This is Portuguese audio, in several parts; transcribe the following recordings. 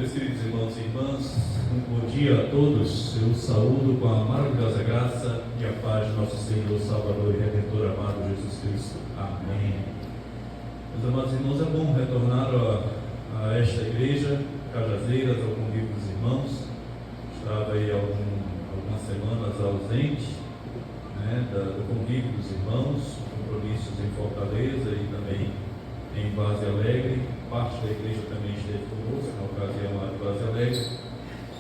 Meus queridos irmãos e irmãs, um bom dia a todos. Eu saúdo com a maravilhosa graça e a paz de nosso Senhor, Salvador e Redentor amado Jesus Cristo. Amém. Meus amados irmãos, é bom retornar a esta igreja, Cajazeiras, ao convívio dos irmãos. Estava aí algumas semanas ausente, do convívio dos irmãos, compromissos em Fortaleza e também em Várzea Alegre. Parte da igreja também esteve conosco na ocasião lá de Várzea Alegre,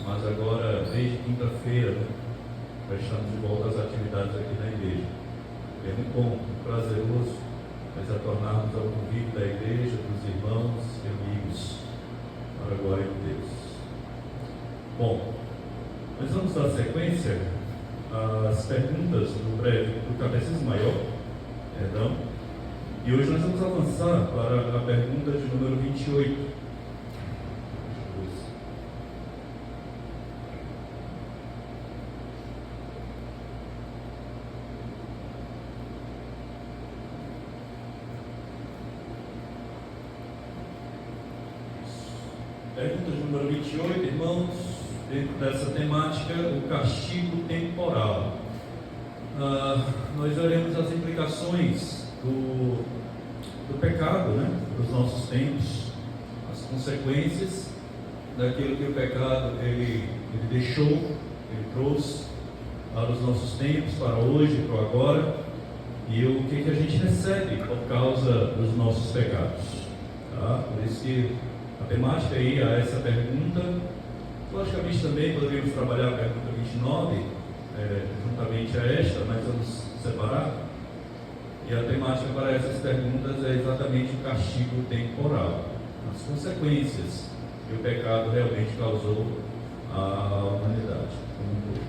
mas agora, desde quinta-feira, estamos de volta às atividades aqui na igreja. É muito bom, prazeroso nós retornarmos ao convívio da igreja, dos irmãos e amigos, para a glória de Deus. Bom, nós vamos dar sequência às perguntas do Catecismo Maior, e hoje nós vamos avançar para a pergunta de número 28. Pergunta de número 28, irmãos, dentro dessa temática, o castigo temporal. Nós veremos as implicações do pecado, para os nossos tempos, as consequências daquilo que o pecado ele deixou, ele trouxe para os nossos tempos, para hoje, para o agora, e o que a gente recebe por causa dos nossos pecados. Por isso que a temática aí a essa pergunta, logicamente também poderíamos trabalhar a pergunta 29, juntamente a esta, mas vamos separar. E a temática para essas perguntas é exatamente o castigo temporal, as consequências que o pecado realmente causou à humanidade como um todo.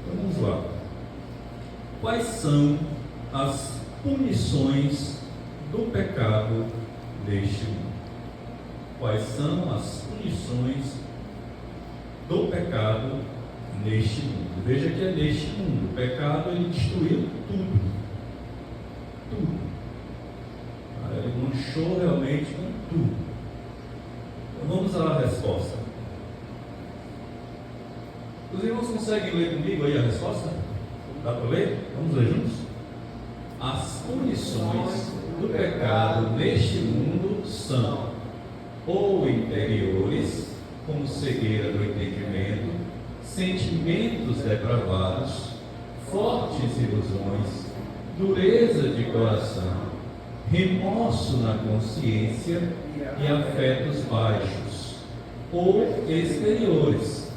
Então vamos lá. Quais são as punições do pecado neste mundo? Quais são as punições do pecado neste mundo? Veja que é neste mundo. O pecado ele destruiu tudo. Ele manchou realmente com tudo. Então vamos à resposta. Os irmãos conseguem ler comigo aí a resposta? Dá para ler? Vamos ler juntos? As punições do pecado neste mundo são ou interiores, como cegueira do entendimento, sentimentos depravados, fortes ilusões, dureza de coração, remorso na consciência e afetos baixos, ou exteriores,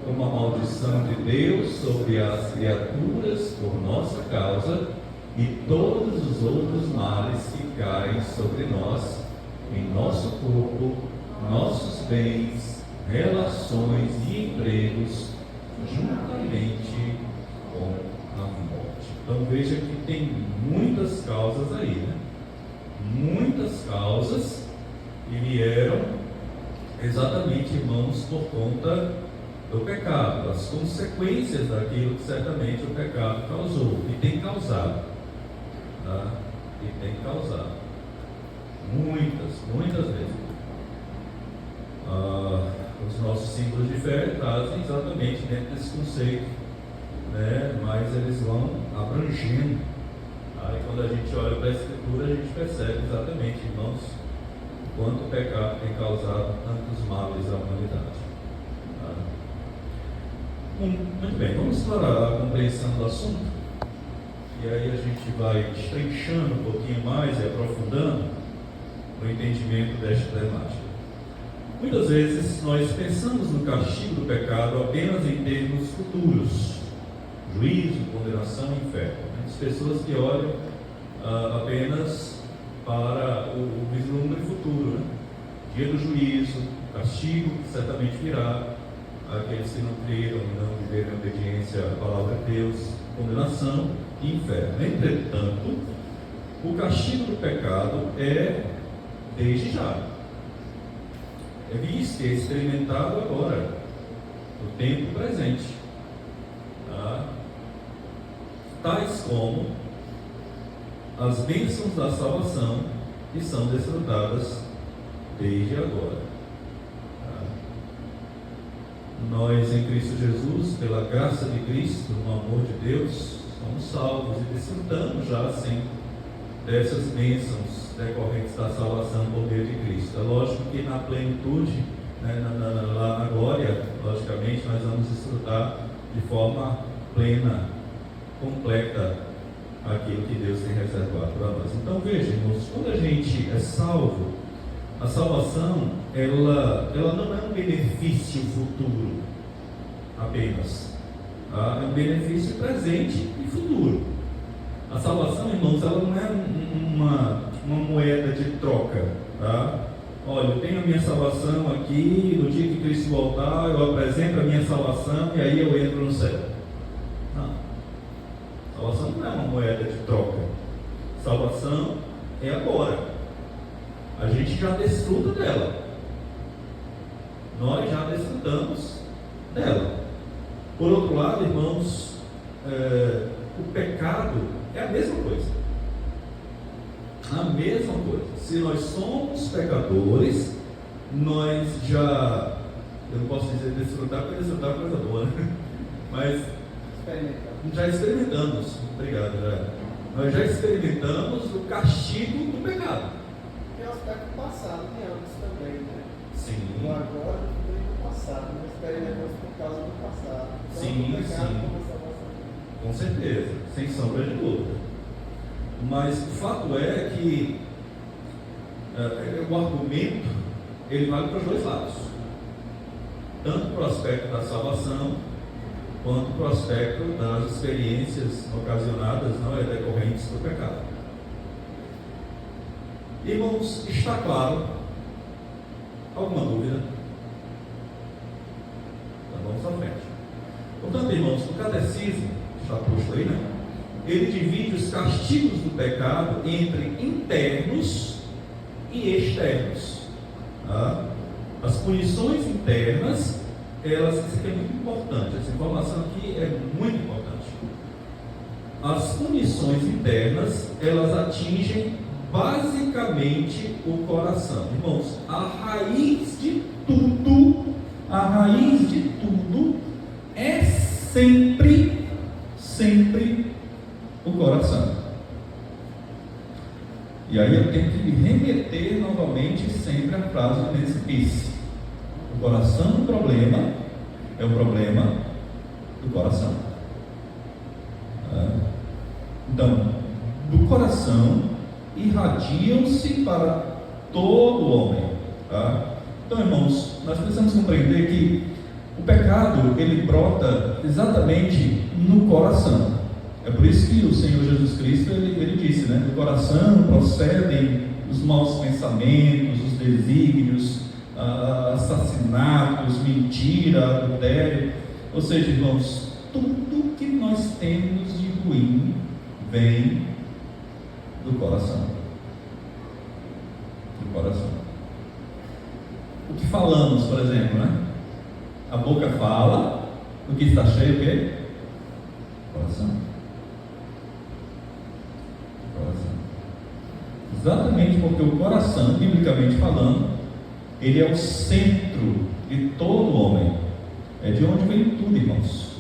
como a maldição de Deus sobre as criaturas por nossa causa e todos os outros males que caem sobre nós, em nosso corpo, nossos bens, relações e empregos, juntamente com a morte. Então veja que tem muitas causas aí, muitas causas que vieram exatamente, irmãos, por conta do pecado, as consequências daquilo que certamente o pecado causou e tem causado, muitas vezes. Os nossos símbolos de fé trazem exatamente dentro desse conceito, mas eles vão abrangendo. E quando a gente olha para a Escritura, a gente percebe exatamente, irmãos, o quanto o pecado tem causado tantos males à humanidade. Muito bem, vamos para a compreensão do assunto, e aí a gente vai destrinchando um pouquinho mais e aprofundando o entendimento desta temática. Muitas vezes nós pensamos no castigo do pecado apenas em termos futuros, juízo, condenação e inferno. As pessoas que olham apenas para o vislumbre futuro, dia do juízo, castigo que certamente virá àqueles que não creram e não viveram em obediência à palavra de Deus, condenação e inferno. Entretanto, o castigo do pecado é desde já. É visto e é experimentado agora, no tempo presente. Tais como as bênçãos da salvação que são desfrutadas desde agora. Nós em Cristo Jesus, pela graça de Cristo, no amor de Deus, somos salvos e desfrutamos já assim dessas bênçãos decorrentes da salvação por meio de Cristo. É lógico que na plenitude, né, lá na glória, logicamente nós vamos desfrutar de forma plena, completa, aquilo que Deus tem reservado para nós. Então veja, irmãos, quando a gente é salvo, a salvação ela não é um benefício futuro apenas, tá? É um benefício presente e futuro. A salvação, irmãos, ela não é uma moeda de troca, tá? Olha, eu tenho a minha salvação aqui, no dia que Cristo voltar, eu apresento a minha salvação e aí eu entro no céu. Não. Salvação não é uma moeda de troca. Salvação é agora. A gente já desfruta dela. Nós já desfrutamos dela. Por outro lado, irmãos, o pecado é a mesma coisa. A mesma coisa. Se nós somos pecadores, nós já, eu não posso dizer desfrutar, porque desfrutar é coisa boa, né? Mas já experimentamos, obrigado, já. Nós já experimentamos o castigo do pecado. Tem um aspecto passado de ambos também, né? Sim. O agora e o passado. Nós experimentamos por causa do passado. Então, Sim, o pecado sim. como salvação. Com certeza, sem sombra de dúvida. Mas o fato é que o argumento ele vale para os dois lados, tanto para o aspecto da salvação quanto para o aspecto das experiências ocasionadas, não é, decorrentes do pecado. Irmãos, está claro? Alguma dúvida? Então vamos à frente. Portanto, irmãos, o catecismo está posto aí, né? Ele divide os castigos do pecado entre internos e externos. Tá? As punições internas, isso aqui é muito importante, essa informação aqui é muito importante. As punições internas, elas atingem basicamente o coração. Irmãos, a raiz de tudo é sempre o coração. E aí eu tenho que me remeter novamente sempre à frase do Nesse. O coração do problema é o problema do coração. Então, do coração irradiam-se para todo o homem. Tá? Então, irmãos, nós precisamos compreender que o pecado, ele brota exatamente no coração. É por isso que o Senhor Jesus Cristo, ele disse, né? Do coração procedem os maus pensamentos, os desígnios, assassinatos, mentira, adultério. Ou seja, irmãos, tudo que nós temos de ruim vem do coração. Do coração. O que falamos, por exemplo, né? A boca fala, do que está cheio, o quê? Coração. Exatamente porque o coração, biblicamente falando, ele é o centro de todo homem. É de onde vem tudo, irmãos.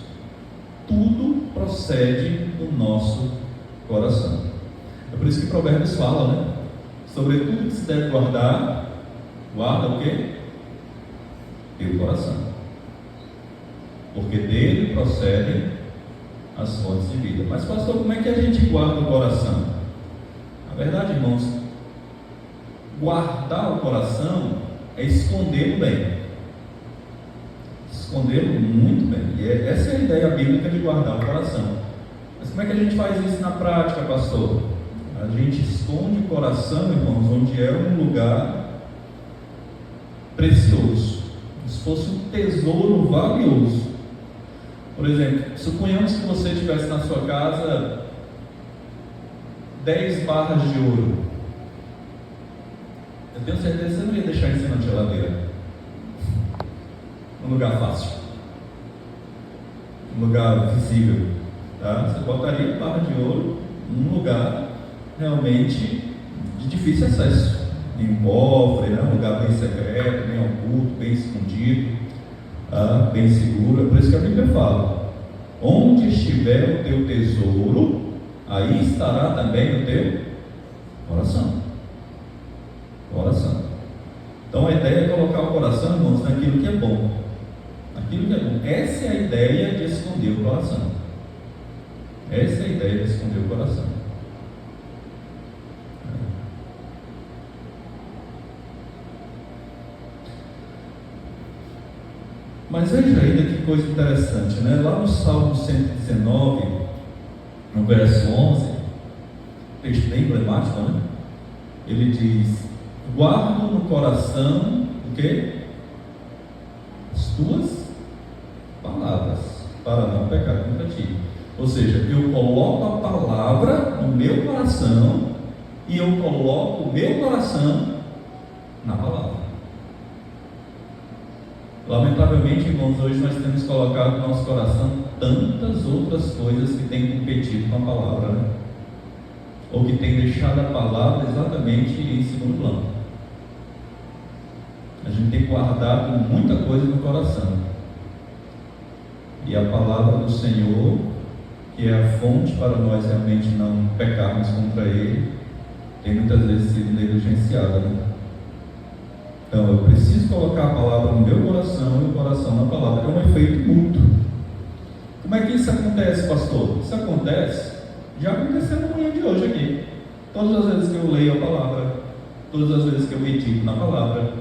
Tudo procede do nosso coração. É por isso que Provérbios fala, né? Sobre tudo que se deve guardar, guarda o quê? Pelo coração. Porque dele procedem as fontes de vida. Mas, pastor, como é que a gente guarda o coração? Na verdade, irmãos, guardar o coração é escondê-lo bem. Escondê-lo muito bem. E essa é a ideia bíblica de guardar o coração. Mas como é que a gente faz isso na prática, pastor? A gente esconde o coração, irmãos, onde é um lugar precioso. Como se fosse um tesouro valioso. Por exemplo, suponhamos que você tivesse na sua casa 10 barras de ouro. Eu tenho certeza que você não ia deixar em cima da geladeira. Um lugar fácil. Um lugar visível. Tá? Você botaria barra de ouro num lugar realmente de difícil acesso. Em um cofre, né? Um lugar bem secreto, bem oculto, bem escondido. bem seguro. É por isso que a Bíblia fala: onde estiver o teu tesouro, aí estará também o teu coração. Coração. Então a ideia é colocar o coração, irmãos, naquilo que é bom. Naquilo que é bom. Essa é a ideia de esconder o coração. Essa é a ideia de esconder o coração. Mas veja ainda que coisa interessante, né? Lá no Salmo 119, no verso 11, texto bem emblemático, né? Ele diz: guardo no coração o quê? As tuas palavras, para não pecar contra ti. Ou seja, eu coloco a palavra no meu coração e eu coloco o meu coração na palavra. Lamentavelmente, irmãos, hoje nós temos colocado no nosso coração tantas outras coisas que têm competido com a palavra, né? Ou que têm deixado a palavra exatamente em segundo plano. A gente tem guardado muita coisa no coração, e a palavra do Senhor, que é a fonte para nós realmente não pecarmos contra Ele, tem muitas vezes sido negligenciada, né? Então eu preciso colocar a palavra no meu coração e o coração na palavra. É um efeito mútuo. Como é que isso acontece, pastor? Isso acontece, já aconteceu na manhã de hoje aqui. Todas as vezes que eu leio a palavra, todas as vezes que eu medito na palavra,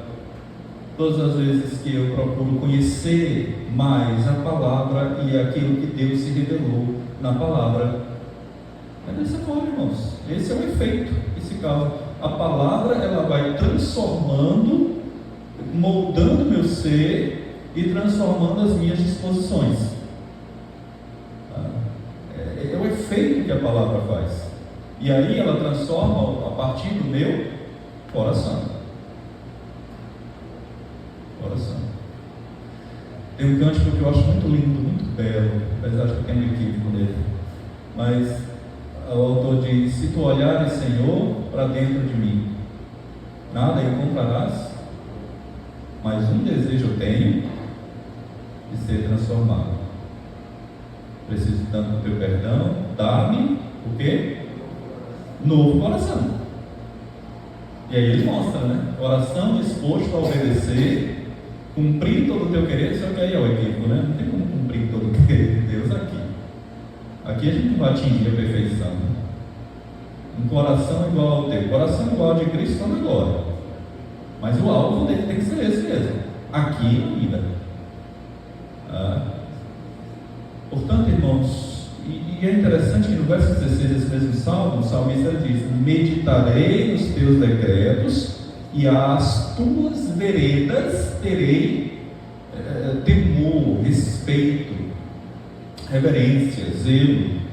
todas as vezes que eu procuro conhecer mais a palavra e aquilo que Deus se revelou na palavra, é dessa forma, irmãos. Esse é o efeito que se causa. A palavra, ela vai transformando, moldando meu ser e transformando as minhas disposições. É o efeito que a palavra faz. E aí ela transforma a partir do meu coração. Tem um cântico que eu acho muito lindo, muito belo, apesar de que eu tenho um equívoco nele. Mas o autor diz: se tu olhares, Senhor, para dentro de mim, nada encontrarás, mas um desejo eu tenho, de ser transformado. Preciso tanto do teu perdão, dá-me o quê? Novo coração. E aí ele mostra, né? Coração disposto a obedecer, cumprir todo o teu querer. Só que aí é o equívoco, né? Não tem como cumprir todo o querer de Deus aqui. Aqui a gente não vai atingir a perfeição, né? Um coração igual ao teu, coração igual ao de Cristo toda glória. Mas o alvo dele tem que ser esse mesmo, aqui na vida. Portanto, irmãos, e é interessante que no verso 16 desse mesmo salmo, o salmista diz: meditarei nos teus decretos, e às tuas veredas terei temor, respeito, reverência, zelo.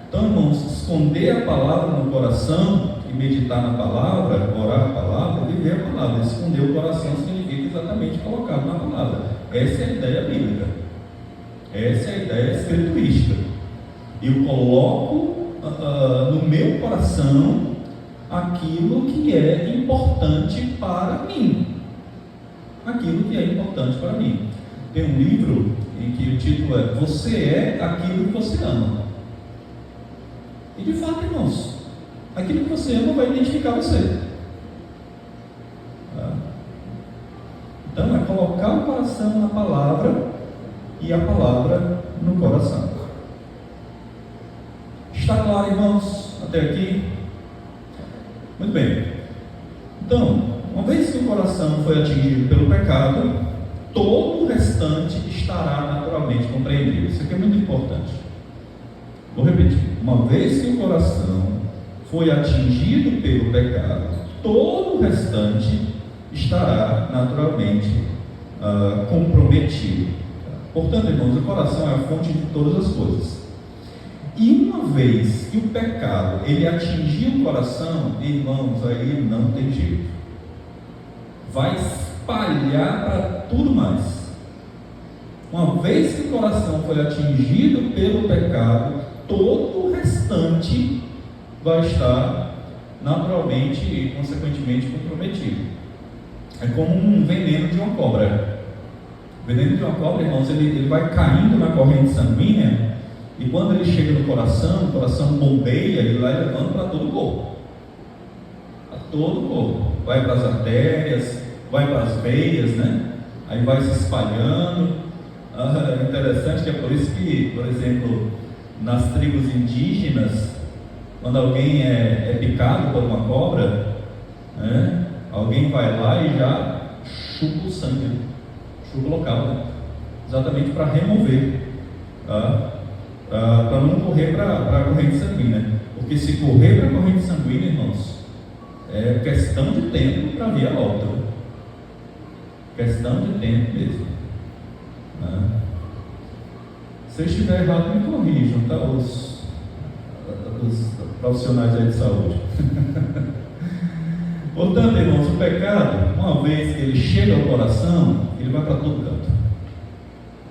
Então, irmãos, esconder a palavra no coração e meditar na palavra, orar a palavra, viver a palavra. Esconder o coração significa exatamente colocá-lo na palavra. Essa é a ideia bíblica. Essa é a ideia escriturística. Eu coloco no meu coração aquilo que é importante para mim. Aquilo que é importante para mim. Tem um livro em que o título é: Você é aquilo que você ama. E de fato, irmãos, aquilo que você ama vai identificar você. Então é colocar o coração na palavra e a palavra no coração. Está claro, irmãos, até aqui? Muito bem. Então, uma vez que o coração foi atingido pelo pecado, todo o restante estará naturalmente compreendido. Isso aqui é muito importante. Vou repetir. Uma vez que o coração foi atingido pelo pecado, todo o restante estará naturalmente comprometido. Portanto, irmãos, o coração é a fonte de todas as coisas. E uma vez que o pecado ele atingiu o coração, irmãos, aí não tem jeito. Vai espalhar para tudo mais. Uma vez que o coração foi atingido pelo pecado, todo o restante vai estar naturalmente e consequentemente comprometido. É como um veneno de uma cobra. O veneno de uma cobra, irmãos, ele vai caindo na corrente sanguínea, e quando ele chega no coração, o coração bombeia e vai levando para todo o corpo. Para todo o corpo. Vai para as artérias, vai para as veias, né? Aí vai se espalhando. É interessante que é por isso que, por exemplo, nas tribos indígenas, quando alguém é picado por uma cobra, né? Alguém vai lá e já chupa o sangue, chupa o local, né? Exatamente para remover, tá? Para não correr para a corrente sanguínea, porque se correr para a corrente sanguínea, irmãos, é questão de tempo para vir a volta, né? Questão de tempo mesmo, né? Se eu estiver errado, me corrijam, tá? Os profissionais aí de saúde. Portanto, irmãos, o pecado, uma vez que ele chega ao coração, ele vai para todo canto.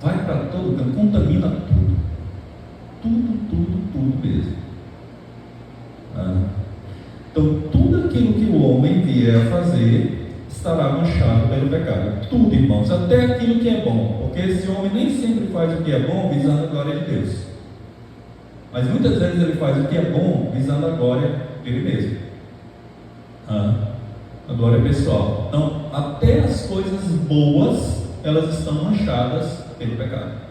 Vai para todo canto, contamina tudo. Tudo mesmo. Então, tudo aquilo que o homem vier a fazer estará manchado pelo pecado. Tudo, irmãos, até aquilo que é bom. Porque esse homem nem sempre faz o que é bom visando a glória de Deus. Mas muitas vezes ele faz o que é bom visando a glória dele mesmo. A glória pessoal. Então, até as coisas boas, elas estão manchadas pelo pecado.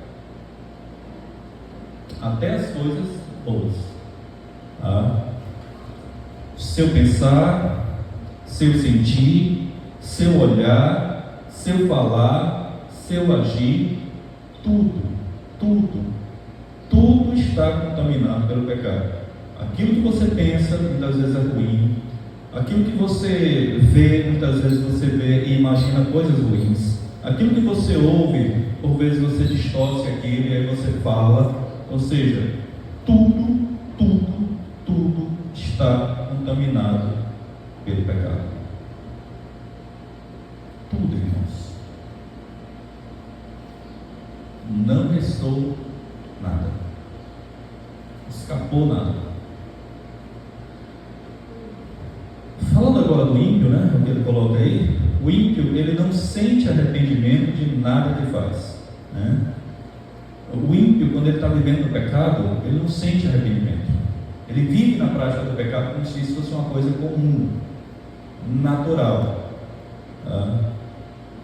Até as coisas boas. Seu pensar, seu sentir, seu olhar, seu falar, seu agir, tudo está contaminado pelo pecado. Aquilo que você pensa, muitas vezes é ruim. Aquilo que você vê, muitas vezes você vê e imagina coisas ruins. Aquilo que você ouve, por vezes você distorce aquilo e aí você fala. Ou seja, tudo está contaminado pelo pecado. Tudo, irmãos. Não restou nada. Escapou nada. Falando agora do ímpio, né, o que ele coloca aí, o ímpio, ele não sente arrependimento de nada que faz, né? O ímpio, quando ele está vivendo no pecado, ele não sente arrependimento. Ele vive na prática do pecado como se isso fosse uma coisa comum, natural.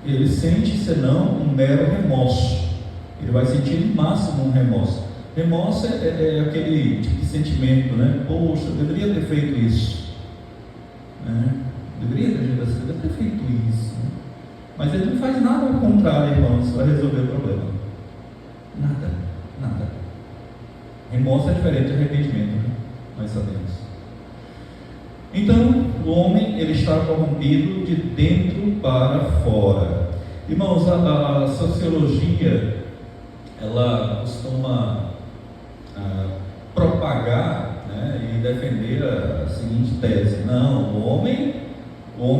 Ele sente, senão, um mero remorso. Ele vai sentir no máximo um remorso. Remorso é aquele tipo de sentimento, né? Poxa, eu deveria ter feito isso. Deveria ter feito isso, né? Mas ele não faz nada ao contrário, irmãos, para resolver o problema. Nada. Remorso é diferente de arrependimento, né? Nós sabemos. Então, o homem, ele está corrompido de dentro para fora. Irmãos, a sociologia, ela costuma propagar, né, e defender a seguinte tese: não, o homem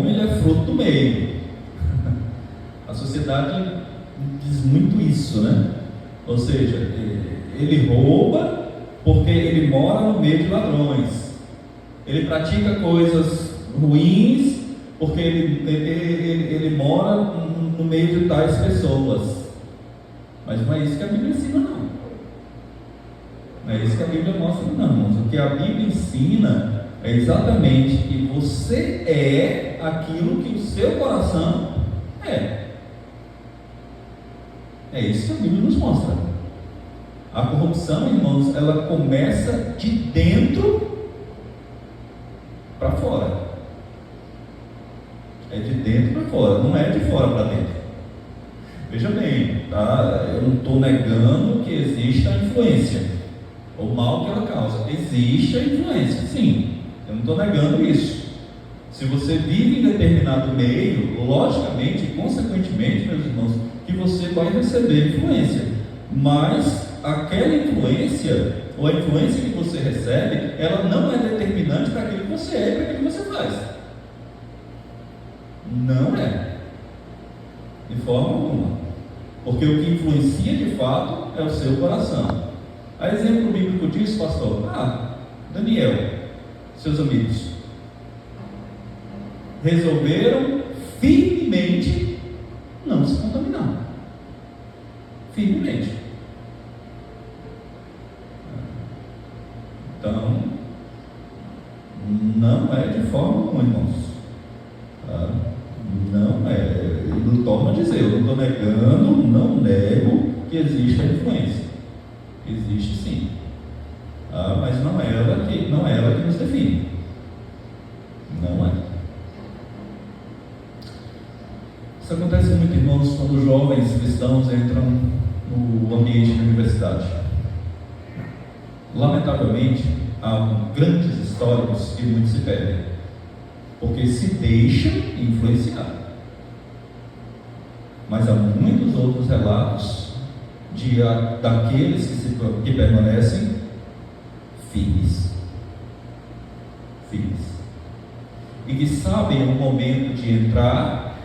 ele é fruto do meio. A sociedade diz muito isso, né? Ou seja, ele rouba porque ele mora no meio de ladrões. Ele pratica coisas ruins porque ele mora no meio de tais pessoas. Mas não é isso que a Bíblia ensina, não. Não é isso que a Bíblia mostra, não, irmãos. O que a Bíblia ensina é exatamente que você é aquilo que o seu coração é. É isso que a Bíblia nos mostra. A corrupção, irmãos, ela começa de dentro para fora. É de dentro para fora, não é de fora para dentro. Veja bem, tá? Eu não estou negando que existe a influência, o mal que ela causa. Existe a influência, sim. Eu não estou negando isso. Se você vive em determinado meio, logicamente, consequentemente, meus irmãos, que você vai receber influência. Mas aquela influência, ou a influência que você recebe, ela não é determinante para aquilo que você é e para aquilo que você faz. Não é. De forma alguma. Porque o que influencia de fato é o seu coração. A exemplo bíblico disso, pastor: Daniel, seus amigos resolveram firmemente não se contaminar. firmemente. Então, não é de forma alguma, irmãos. Não é. Ele torna a dizer, eu não estou negando, não nego que existe a influência. Existe sim. Mas não é ela que nos define. Não é. Isso acontece muito, irmãos, quando os jovens cristãos entram no ambiente da universidade. Lamentavelmente, há grandes históricos que muitos se perdem, porque se deixam influenciar. Mas há muitos outros relatos daqueles que permanecem firmes. E que sabem o momento de entrar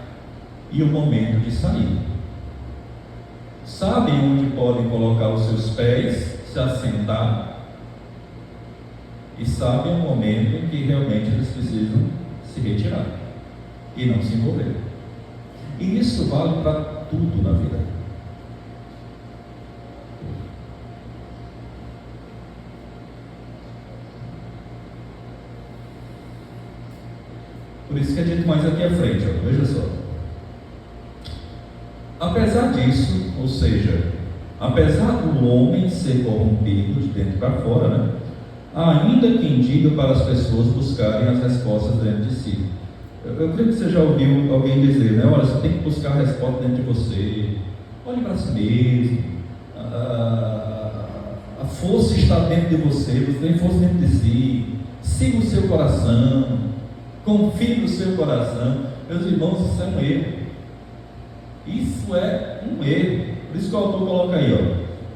e o momento de sair. Sabem onde podem colocar os seus pés, se assentar, e sabem o momento em que realmente eles precisam se retirar e não se envolver. E isso vale para tudo na vida. Por isso que é dito mais aqui à frente, ó, veja só. Apesar disso, ou seja, apesar do homem ser corrompido de dentro para fora, né, ainda quem diga para as pessoas buscarem as respostas dentro de si. Eu creio que você já ouviu alguém dizer, né? Olha, você tem que buscar a resposta dentro de você. Olhe para si mesmo. A força está dentro de você. Você tem força dentro de si. Siga o seu coração. Confie no seu coração. Meus irmãos, isso é um erro. Isso é um erro. Por isso que o autor coloca aí, ó.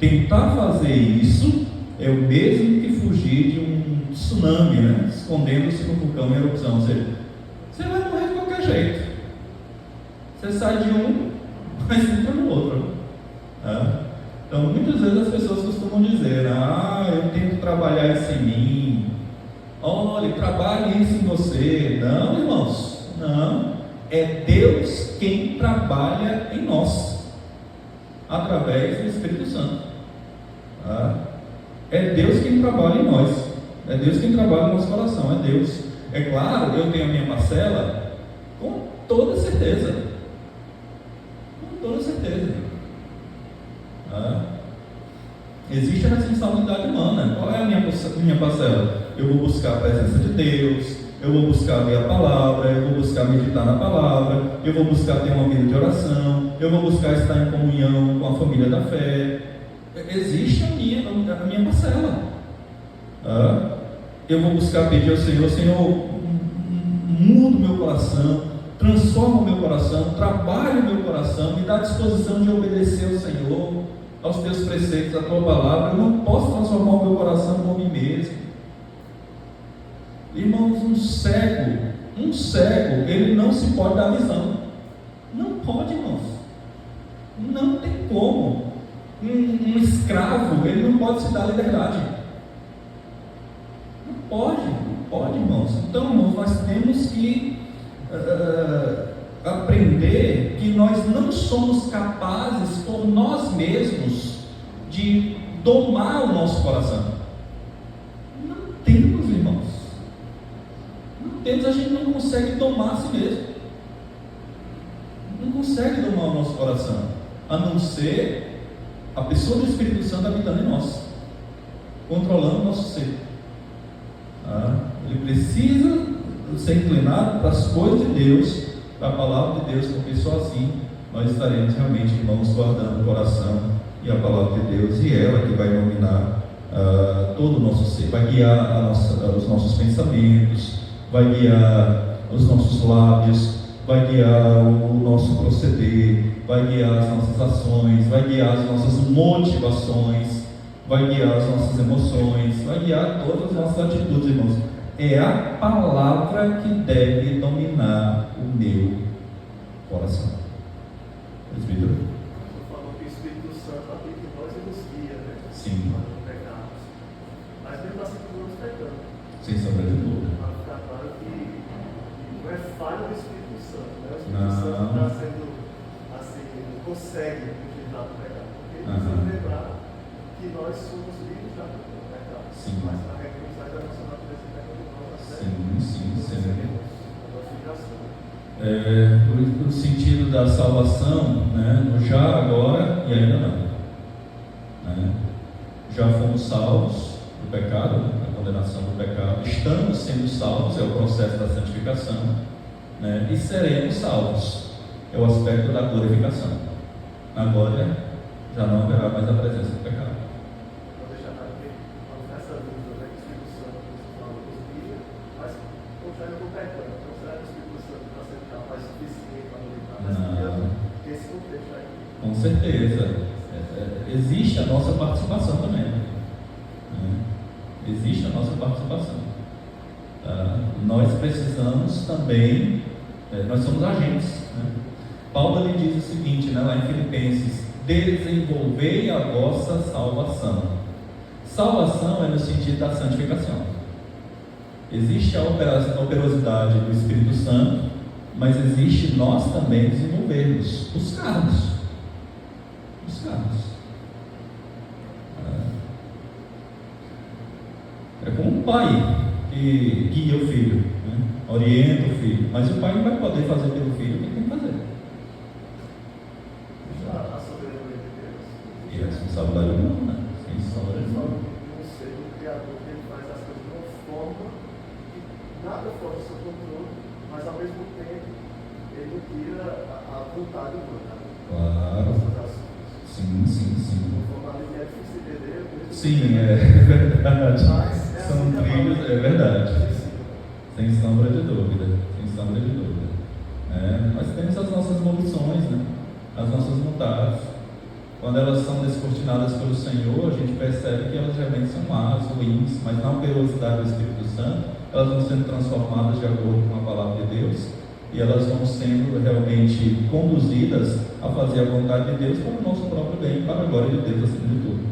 Tentar fazer isso é o mesmo que fugir de um tsunami, né? Escondendo-se no vulcão em erupção. Ou seja, você vai morrer de qualquer jeito. Você sai de um, mas entra no outro. Tá? Então, muitas vezes as pessoas costumam dizer, eu tento trabalhar isso em mim. Olha, trabalhe isso em você. Não, irmãos, não. É Deus quem trabalha em nós, através do Espírito Santo. Tá? É Deus quem trabalha em nós. É Deus quem trabalha no nosso coração. É Deus. É claro, eu tenho a minha parcela, com toda certeza. Com toda certeza. Existe a responsabilidade humana. Qual é a minha parcela? Eu vou buscar a presença de Deus, eu vou buscar ler a palavra, eu vou buscar meditar na palavra, eu vou buscar ter uma vida de oração, eu vou buscar estar em comunhão com a família da fé. Existe a minha parcela. Eu vou buscar pedir ao Senhor, Senhor, muda o meu coração, transforma o meu coração, trabalha o meu coração, me dá a disposição de obedecer ao Senhor, aos teus preceitos, à tua palavra. Eu não posso transformar o meu coração por mim mesmo. Irmãos, um cego, ele não se pode dar visão. Não pode, irmãos. Não tem como. Um escravo, ele não pode se dar liberdade. Não pode, irmãos. Então, irmãos, nós temos que aprender que nós não somos capazes por nós mesmos de domar o nosso coração. Não temos, irmãos. Não temos, a gente não consegue domar a si mesmo. Não consegue domar o nosso coração, a não ser a pessoa do Espírito Santo habitando em nós, controlando o nosso ser. Ele precisa ser inclinado para as coisas de Deus, para a palavra de Deus, porque só assim nós estaremos realmente, irmãos, guardando o coração e a palavra de Deus, e ela que vai iluminar todo o nosso ser, vai guiar os nossos pensamentos, vai guiar os nossos lábios, vai guiar o nosso proceder, vai guiar as nossas ações, vai guiar as nossas motivações, vai guiar as nossas emoções, vai guiar todas as nossas atitudes, irmãos. É a palavra que deve dominar o meu coração. Presbítero? Você falou que o Espírito Santo habita em nós e nos guia, né? Sim. Para não pecarmos. Mas mesmo assim, nós pecamos. Sem sombra de dúvida. Para ficar claro que não é falha do Espírito Santo, né? O Espírito Não. Santo está sendo, assim, não consegue utilizar o pecado. Porque E precisamos lembrar que nós somos livres já do pecado. Sim. Mas a reconciliação da nossa natureza pecaminosa, Sim. a nossa ligação. O sentido da salvação, né, no já, agora e ainda não. Né? Já fomos salvos do pecado, da condenação do pecado, estamos sendo salvos, é o processo da santificação, né, e seremos salvos, é o aspecto da glorificação. Agora já não haverá mais a presença do pecado. Vou deixar para que, nessa dúvida, né, que o Espírito Santo fala dos dias, mas poxa, eu estou pecando, então será que o Espírito Santo está sendo capaz suficiente para me livrar? Não. Esse contexto aí. Com certeza. Existe a nossa participação também. Né? Existe a nossa participação. Nós precisamos também, nós somos agentes. Né? Paulo lhe diz o seguinte, né, lá em Filipenses: desenvolvei a vossa salvação. Salvação é no sentido da santificação. Existe a operosidade do Espírito Santo, mas existe nós também desenvolvermos, buscarmos. É como um pai que guia o filho, né? Orienta o filho, mas o pai não vai poder fazer pelo filho o que tem que fazer. A soberania de Deus. E a responsabilidade humana, sem sombra de dúvida. Um ser do Criador, que ele faz as coisas de uma forma que nada foge do seu controle, mas ao mesmo tempo ele não tira a vontade humana. Claro. Nossas ações. Sim. De uma forma ali é difícil entender. Sim, é verdade. Mas São trilhos, é verdade. Sem sombra de dúvida. Nós temos as nossas voluções, né? As nossas vontades. Quando elas são descortinadas pelo Senhor, a gente percebe que elas realmente são más, ruins, mas na operosidade do Espírito Santo, elas vão sendo transformadas de acordo com a palavra de Deus, e elas vão sendo realmente conduzidas a fazer a vontade de Deus para o nosso próprio bem, para a glória de Deus acima de tudo.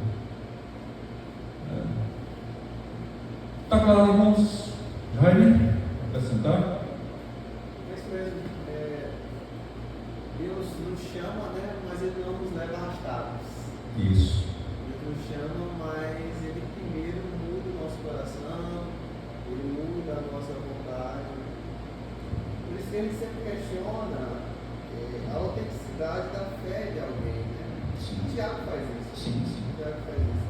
Está claro, irmãos? Jaime, acrescentar? É isso mesmo. Deus nos chama, né, mas Ele não nos leva arrastados. Isso. Ele nos chama, mas Ele primeiro muda o nosso coração, Ele muda a nossa vontade. Por isso que Ele sempre questiona a autenticidade da fé de alguém. Né? Tiago faz isso. Sim. Tiago faz isso.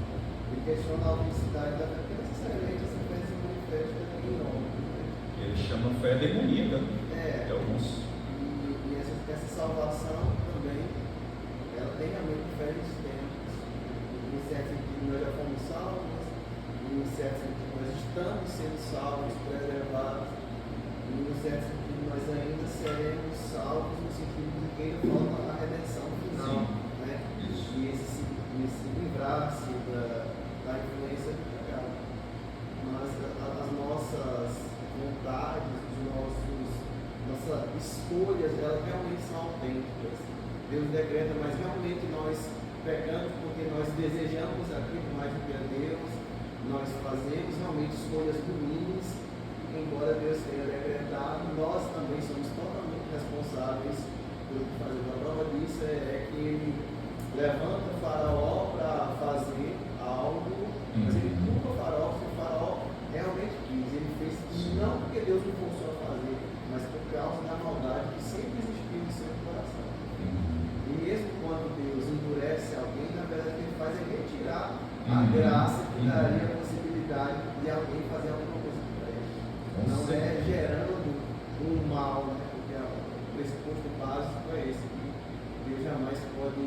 Ele questiona a autenticidade da fé, porque necessariamente essa fé se manifesta em nome. Né? Ele chama fé demoníaca. É. Alguns. E essa salvação também, ela tem realmente diferentes tempos. Em certo sentido, nós já fomos salvos, em certo sentido, nós estamos sendo salvos, preservados, e em certo sentido, nós ainda seremos salvos no sentido de que ainda falta a redenção final. Né? Isso. E esse livrar-se da influência do pecado. Mas as nossas vontades, nossas escolhas, elas realmente são autênticas. Deus decreta, mas realmente nós pecamos porque nós desejamos aquilo mais do que a Deus, nós fazemos realmente escolhas ruins, e embora Deus tenha decretado, nós também somos totalmente responsáveis pelo que fazemos. A prova disso é que ele levanta o Faraó para fazer algo, mas ele culpa o Faraó, porque o Faraó realmente quis. Ele fez não porque Deus não forçou a fazer, mas por causa da maldade que sempre existiu no seu coração. E mesmo quando Deus endurece alguém, na verdade o que ele faz é retirar a graça que daria a possibilidade de alguém fazer alguma coisa para ele. Não é gerando um mal, né? Porque o pressuposto básico é esse, que Deus jamais pode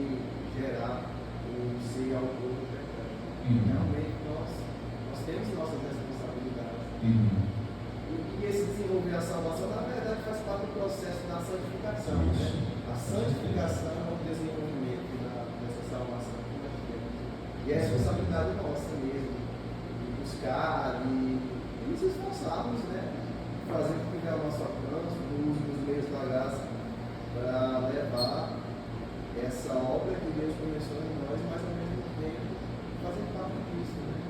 gerar um ser autor do pecado. Realmente nós temos nossas responsabilidades. E esse desenvolver a salvação, na verdade, faz parte do processo da santificação. Né? A santificação é o desenvolvimento dessa salvação que nós temos. E é responsabilidade nossa mesmo, de buscar e nos esforçarmos, né? Fazer o que tiver ao nosso alcance, o uso dos meios da graça, para levar essa obra que Deus começou em nós, mas ao mesmo tempo fazer parte disso. Né?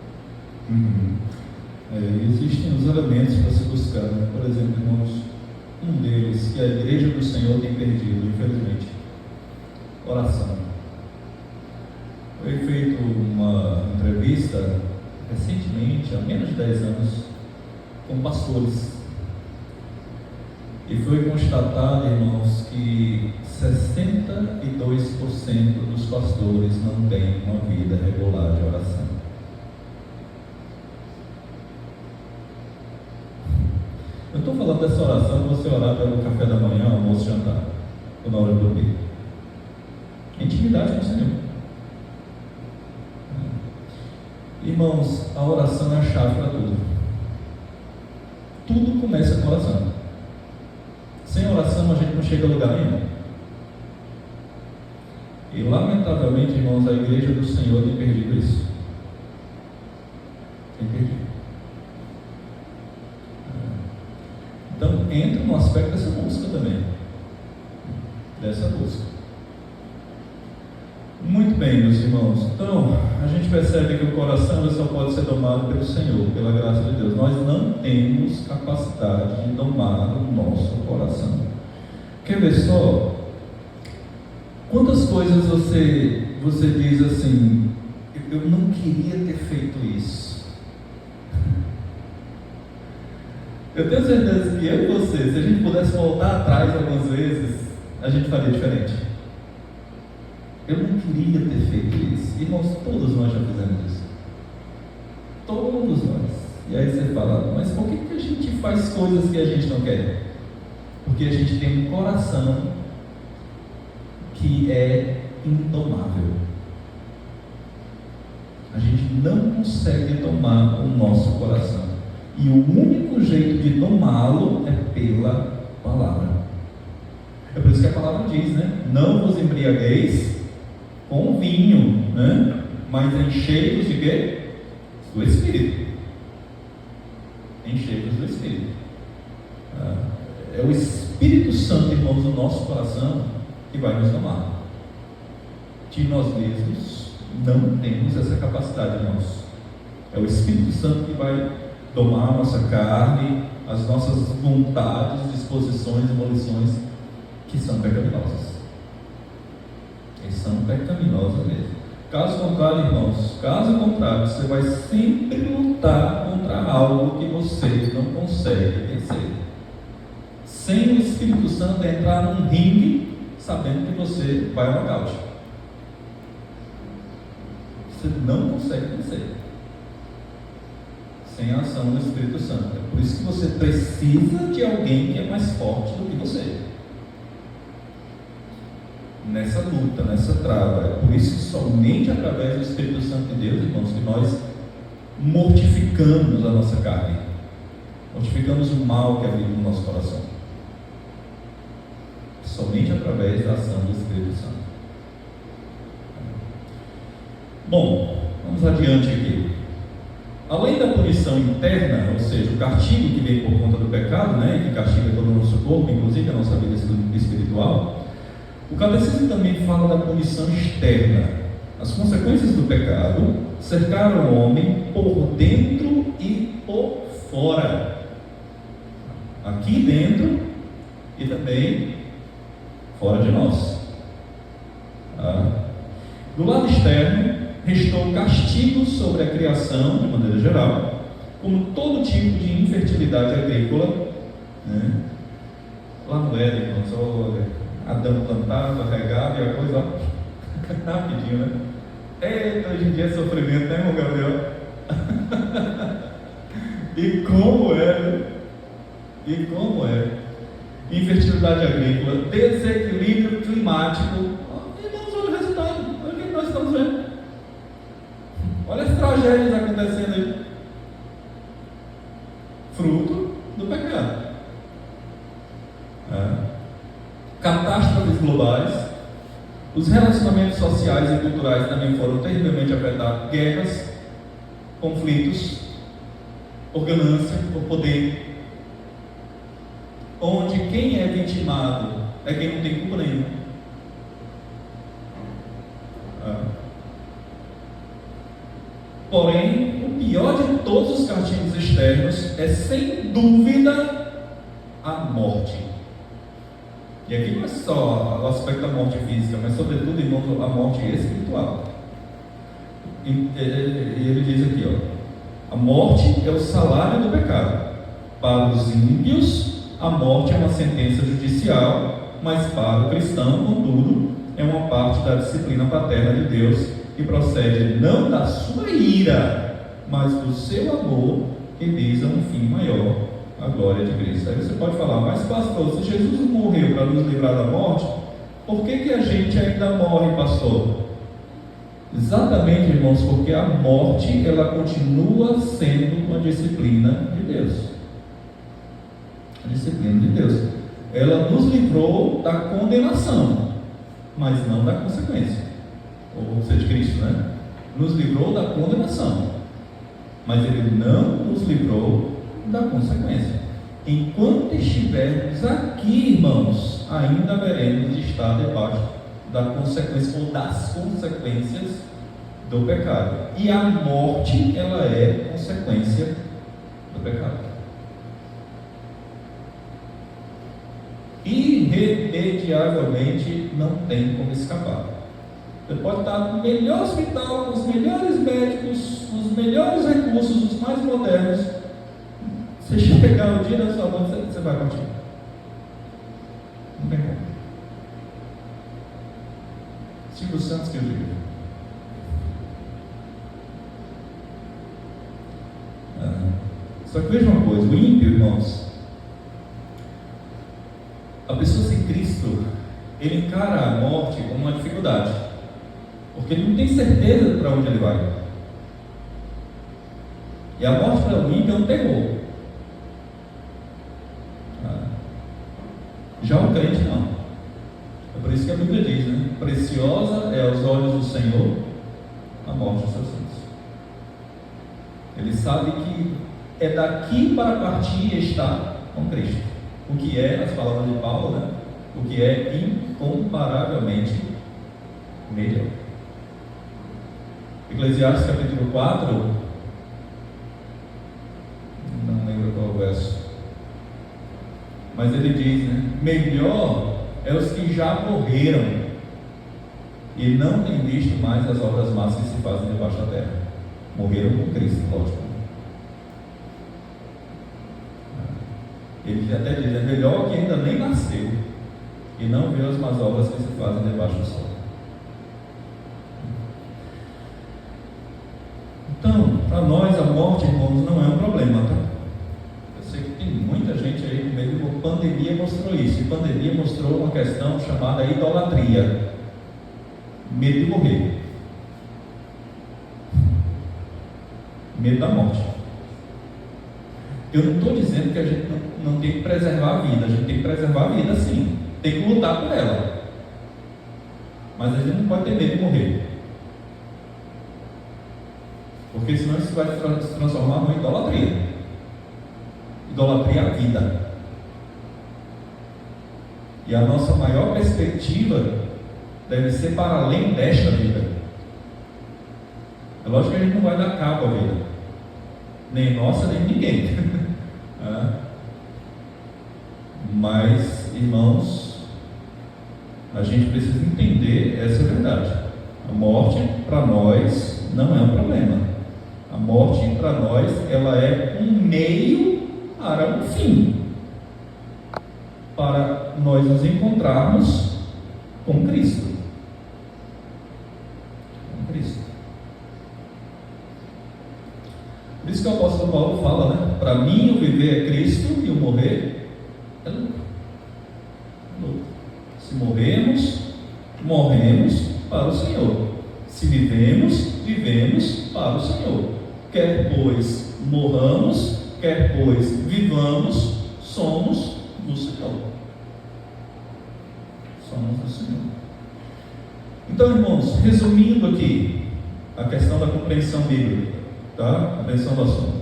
Existem os elementos para se buscar, né? Por exemplo, irmãos, um deles que a igreja do Senhor tem perdido, infelizmente: oração. Foi feita uma entrevista recentemente, há menos de 10 anos, com pastores. E foi constatado, irmãos, que 62% dos pastores não têm uma vida regular de oração. Eu estou falando dessa oração, você orar pelo café da manhã, almoço, jantar, ou na hora de dormir. Intimidade com o Senhor. Irmãos, a oração é a chave para tudo. Tudo começa com oração. Sem oração a gente não chega a lugar nenhum. E lamentavelmente, irmãos, a igreja do Senhor tem perdido isso. Tem perdido. Então entra no aspecto dessa busca também. Dessa busca. Muito bem, meus irmãos. Então, a gente percebe que o coração só pode ser domado pelo Senhor, pela graça de Deus. Nós não temos capacidade de domar o nosso coração. Quer ver só? Quantas coisas você diz assim, eu não queria ter feito isso. Eu tenho certeza que eu e você, se a gente pudesse voltar atrás algumas vezes, a gente faria diferente. Eu não queria ter feito isso. Irmãos, todos nós já fizemos isso. Todos nós. E aí você fala, mas por que a gente faz coisas que a gente não quer? Porque a gente tem um coração que é indomável. A gente não consegue domar o nosso coração. E o único jeito de domá-lo é pela palavra. É por isso que a palavra diz, né? Não vos embriagueis com vinho, né? Mas enchei-vos de quê? Do Espírito. Enchei-vos do Espírito. É o Espírito Santo, irmãos, do nosso coração que vai nos domar. De nós mesmos não temos essa capacidade, irmãos. É o Espírito Santo que vai domar a nossa carne, as nossas vontades, disposições e volições que são pecaminosas. E são pecaminosas mesmo. Caso contrário, irmãos, caso contrário, você vai sempre lutar contra algo que você não consegue vencer. Sem o Espírito Santo entrar num ringue, sabendo que você vai ao nocaute. Você não consegue vencer sem a ação do Espírito Santo. É por isso que você precisa de alguém que é mais forte do que você nessa luta, nessa trava. É por isso que somente através do Espírito Santo de Deus, irmãos, que nós mortificamos a nossa carne, mortificamos o mal que habita no nosso coração. Somente através da ação do Espírito Santo. Bom, vamos adiante aqui. Além da punição interna, ou seja, o castigo que vem por conta do pecado, né, que castiga todo o nosso corpo, inclusive a nossa vida espiritual, o catecismo também fala da punição externa. As consequências do pecado cercaram o homem por dentro e por fora. Aqui dentro e também fora de nós. Do lado externo, restou o castigo sobre a criação, de maneira geral, como todo tipo de infertilidade agrícola, né? Lá no Éden, irmãos, olha, Adão plantava, regava e a coisa, ó, rapidinho, né? Eita, hoje em dia é sofrimento, né, irmão Gabriel? E como é, né? E como é? Infertilidade agrícola, desequilíbrio climático. Irmãos, olha o resultado, olha o que nós estamos vendo. Olha as tragédias acontecendo aí. Fruto do pecado. Catástrofes globais. Os relacionamentos sociais e culturais também foram terrivelmente afetados. Guerras, conflitos, por ganância, por poder. Onde quem é vitimado é quem não tem culpa nenhuma. Porém, o pior de todos os castigos externos é, sem dúvida, a morte. E aqui não é só o aspecto da morte física, mas sobretudo, irmãos, a morte espiritual. E ele diz aqui, ó, a morte é o salário do pecado. Para os ímpios, a morte é uma sentença judicial, mas para o cristão, contudo, é uma parte da disciplina paterna de Deus, que procede não da sua ira, mas do seu amor, que visa um fim maior, a glória de Cristo. Aí você pode falar, mas pastor, se Jesus morreu para nos livrar da morte, por que a gente ainda morre, pastor? Exatamente, irmãos, porque a morte, ela continua sendo uma disciplina de Deus. A disciplina de Deus. Ela nos livrou da condenação, mas não da consequência. Ou seja, Cristo, né? Nos livrou da condenação, mas Ele não nos livrou da consequência. Enquanto estivermos aqui, irmãos, ainda veremos de estar debaixo da consequência ou das consequências do pecado. E a morte, ela é consequência do pecado. Irremediavelmente não tem como escapar. Você pode estar no melhor hospital, com os melhores médicos, os melhores recursos, os mais modernos. Se chegar o dia da sua morte, você vai partir. Não tem como. Silvio Santos que eu digo. Só que veja uma coisa, o ímpio, irmãos, a pessoa sem Cristo, ele encara a morte como uma dificuldade, porque ele não tem certeza para onde ele vai. E a morte para o ímpio é um terror. Já o crente não. É por isso que a Bíblia diz, né? Preciosa é aos olhos do Senhor a morte dos seus santos. Ele sabe que é daqui para partir e estar com Cristo. O que é, as palavras de Paulo, né? O que é incomparavelmente melhor. Eclesiastes capítulo 4, não lembro qual é o verso, mas ele diz, né? Melhor é os que já morreram e não têm visto mais as obras más que se fazem debaixo da terra. Morreram com Cristo, lógico. Ele até diz, é melhor que ainda nem nasceu e não vê as más obras que se fazem debaixo do sol. Então, para nós a morte, irmãos, não é um problema, tá? Eu sei que tem muita gente aí com medo, a pandemia mostrou isso, e a pandemia mostrou uma questão chamada idolatria, medo de morrer, medo da morte. Eu não estou dizendo que a gente não tem que preservar a vida, a gente tem que preservar a vida sim, tem que lutar por ela, mas a gente não pode ter medo de morrer, porque senão isso vai se transformar numa idolatria. Idolatria à vida. E a nossa maior perspectiva deve ser para além desta vida. É lógico que a gente não vai dar cabo à vida, nem nossa, nem ninguém. Mas, irmãos, a gente precisa entender essa verdade. A morte para nós não é um problema. A morte para nós, ela é um meio para um fim, para nós nos encontrarmos com Cristo. Com Cristo. Por isso que o apóstolo Paulo fala, né? Para mim o viver é Cristo e o morrer é lucro. Se morremos, morremos para o Senhor. Se vivemos, vivemos para o Senhor. Quer pois morramos, quer pois vivamos, somos do Senhor. Somos do Senhor. Então, irmãos, resumindo aqui a questão da compreensão bíblica, tá? A compreensão do assunto.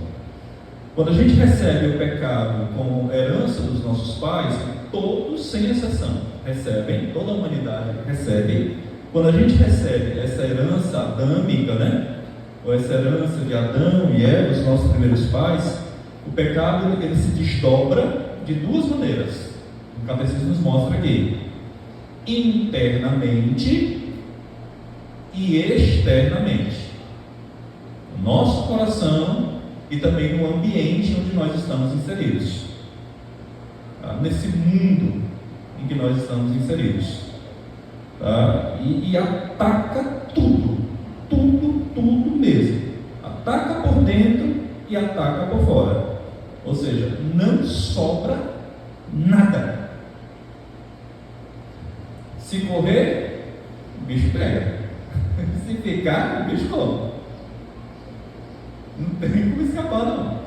Quando a gente recebe o pecado como herança dos nossos pais, todos sem exceção recebem, toda a humanidade recebe. Quando a gente recebe essa herança adâmica, né? Ou essa herança de Adão e Eva, os nossos primeiros pais, o pecado ele se desdobra de duas maneiras. O catecismo nos mostra aqui: internamente e externamente. nosso coração e também no ambiente onde nós estamos inseridos, tá? Nesse mundo em que nós estamos inseridos, tá? E ataca tudo mesmo, ataca por dentro e ataca por fora, ou seja, não sobra nada. Se correr, o bicho pega. Se ficar, o bicho come. Não tem como escapar, não.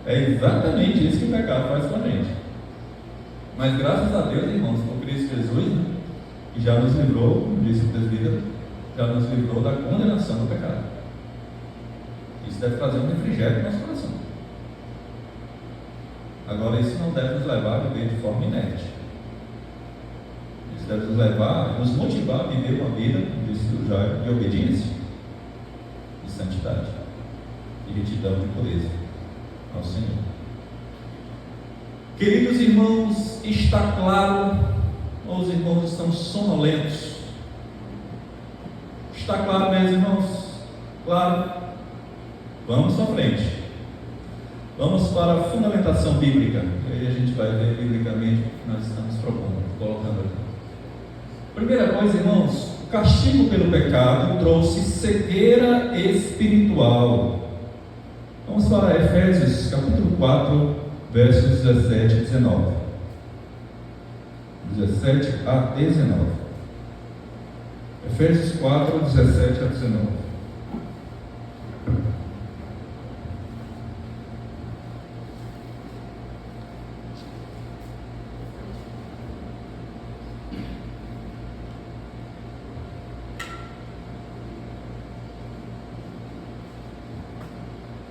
É exatamente isso que o pecado faz com a gente. Mas graças a Deus, irmãos, por Cristo Jesus, né, que já nos livrou, como disse o presbítero, já nos livrou da condenação do pecado. Isso deve trazer um refrigério no nosso coração. Agora, isso não deve nos levar a viver de forma inerte. Isso deve nos levar, nos motivar a viver uma vida, como disse o Jair, de obediência, de santidade, de retidão e pureza ao Senhor. Queridos irmãos, está claro, ou os irmãos estão sonolentos? Está claro, meus irmãos? Claro? Vamos à frente. Vamos para a fundamentação bíblica. E aí a gente vai ver biblicamente o que nós estamos propondo, colocando aqui. Primeira coisa, irmãos, o castigo pelo pecado trouxe cegueira espiritual. Vamos para Efésios capítulo 4, versos 17 e 19. 17 a 19. Efésios 4, 17 a 19.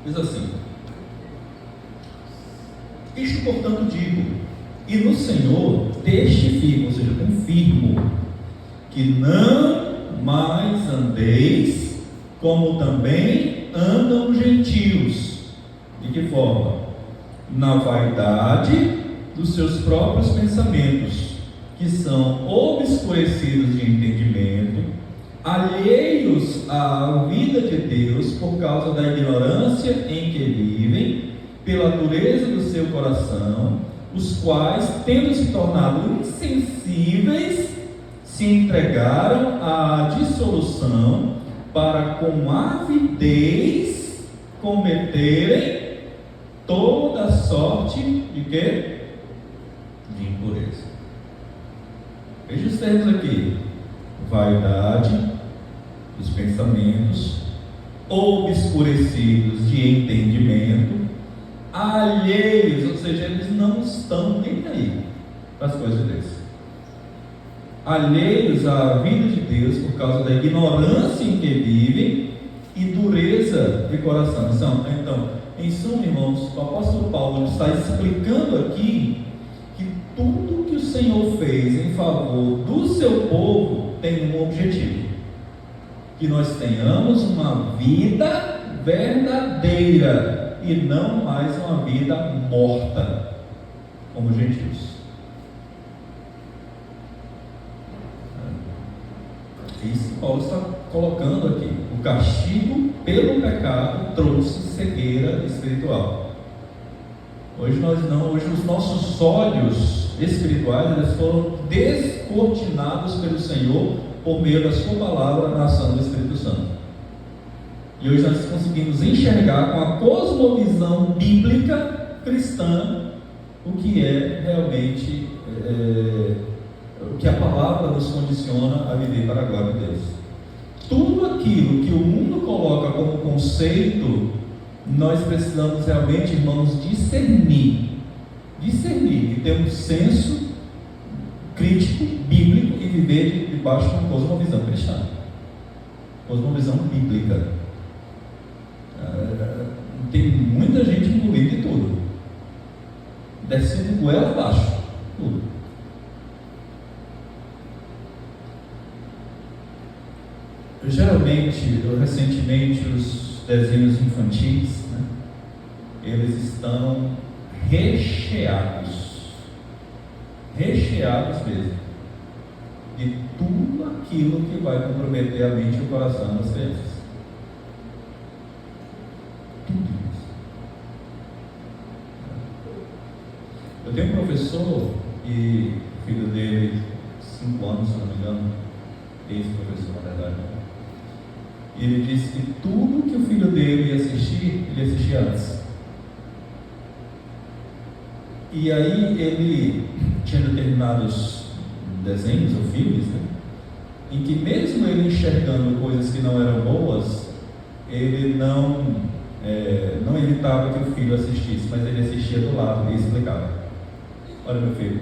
Diz assim: isto, portanto, digo, e no Senhor testifico, ou seja, confirmo, que não mais andeis como também andam os gentios. De que forma? Na vaidade dos seus próprios pensamentos, que são obscurecidos de entendimento, alheios à vida de Deus por causa da ignorância em que vivem, pela dureza do seu coração, os quais, tendo se tornado insensíveis, se entregaram à dissolução, para com avidez cometerem toda sorte de quê? De impureza. Veja os termos aqui: vaidade dos pensamentos, obscurecidos de entendimento, alheios, ou seja, eles não estão nem aí para as coisas de Deus, alheios à vida de Deus por causa da ignorância em que vivem e dureza de coração. Então, em suma, irmãos, o apóstolo Paulo está explicando aqui que tudo que o Senhor fez em favor do seu povo tem um objetivo: que nós tenhamos uma vida verdadeira e não mais uma vida morta, como gentios. Isso que Paulo está colocando aqui. O castigo pelo pecado trouxe cegueira espiritual. Hoje os nossos olhos espirituais, eles foram descortinados pelo Senhor por meio da sua palavra na ação do Espírito Santo. E hoje nós conseguimos enxergar com a cosmovisão bíblica cristã o que é realmente o que a palavra nos condiciona a viver para a glória de Deus. Tudo aquilo que o mundo coloca como conceito, nós precisamos realmente, irmãos, discernir e ter um senso crítico, bíblico, e viver debaixo de uma cosmovisão cristã, cosmovisão bíblica. Tem muita gente engolindo de tudo, descendo goela abaixo, tudo. Recentemente, os desenhos infantis, né, eles estão recheados mesmo, de tudo aquilo que vai comprometer a mente e o coração das crianças. tenho um professor e o filho dele, 5 anos, se não me engano, ex-professor, na verdade, e ele disse que tudo que o filho dele ia assistir, ele assistia antes. E aí ele tinha determinados desenhos ou filmes, né, em que mesmo ele enxergando coisas que não eram boas, ele não evitava que o filho assistisse, mas ele assistia do lado e explicava. Olha, meu filho,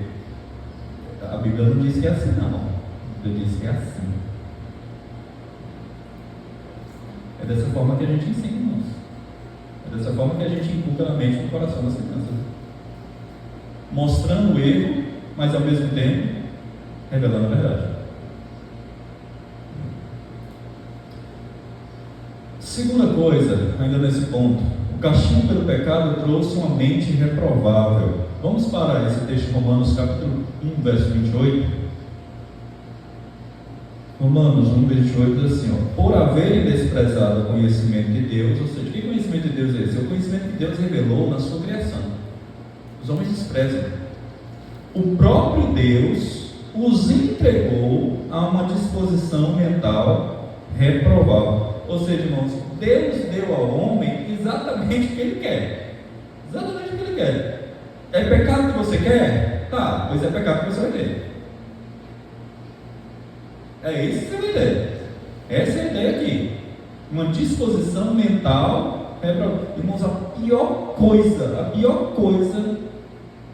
a Bíblia não diz que é assim, não. A Bíblia diz que é assim. É dessa forma que a gente ensina, irmãos. É dessa forma que a gente inculca na mente e no coração das crianças. Mostrando o erro, mas ao mesmo tempo revelando a verdade. Segunda coisa, ainda nesse ponto, o castigo pelo pecado trouxe uma mente reprovável. Vamos para esse texto de Romanos capítulo 1, verso 28. Romanos 1, 28 diz assim, ó, por haverem desprezado o conhecimento de Deus, ou seja, que conhecimento de Deus é esse? É o conhecimento que Deus revelou na sua criação. Os homens desprezam. O próprio Deus os entregou a uma disposição mental reprovável. Ou seja, irmãos, Deus deu ao homem exatamente o que ele quer. Exatamente o que ele quer. É pecado que você quer? Tá, pois é pecado que você vai ter. É isso que você vai ter. Essa é a ideia aqui. Uma disposição mental reprovável. Irmãos, a pior coisa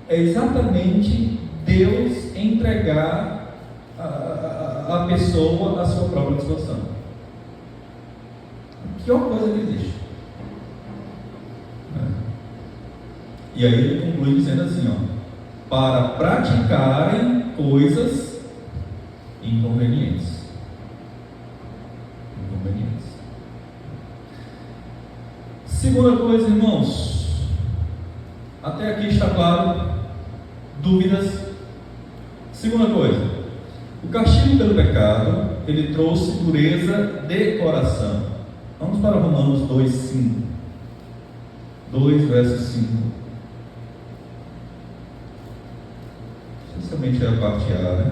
é exatamente Deus entregar a pessoa à sua própria disposição. A pior coisa que existe. E aí ele conclui dizendo assim, ó, para praticarem coisas inconvenientes. Segunda coisa, irmãos, até aqui está claro? Dúvidas? Segunda coisa, o castigo pelo pecado, ele trouxe dureza de coração. Vamos para Romanos 2, 5. 2, verso 5. Especialmente a parte A, né?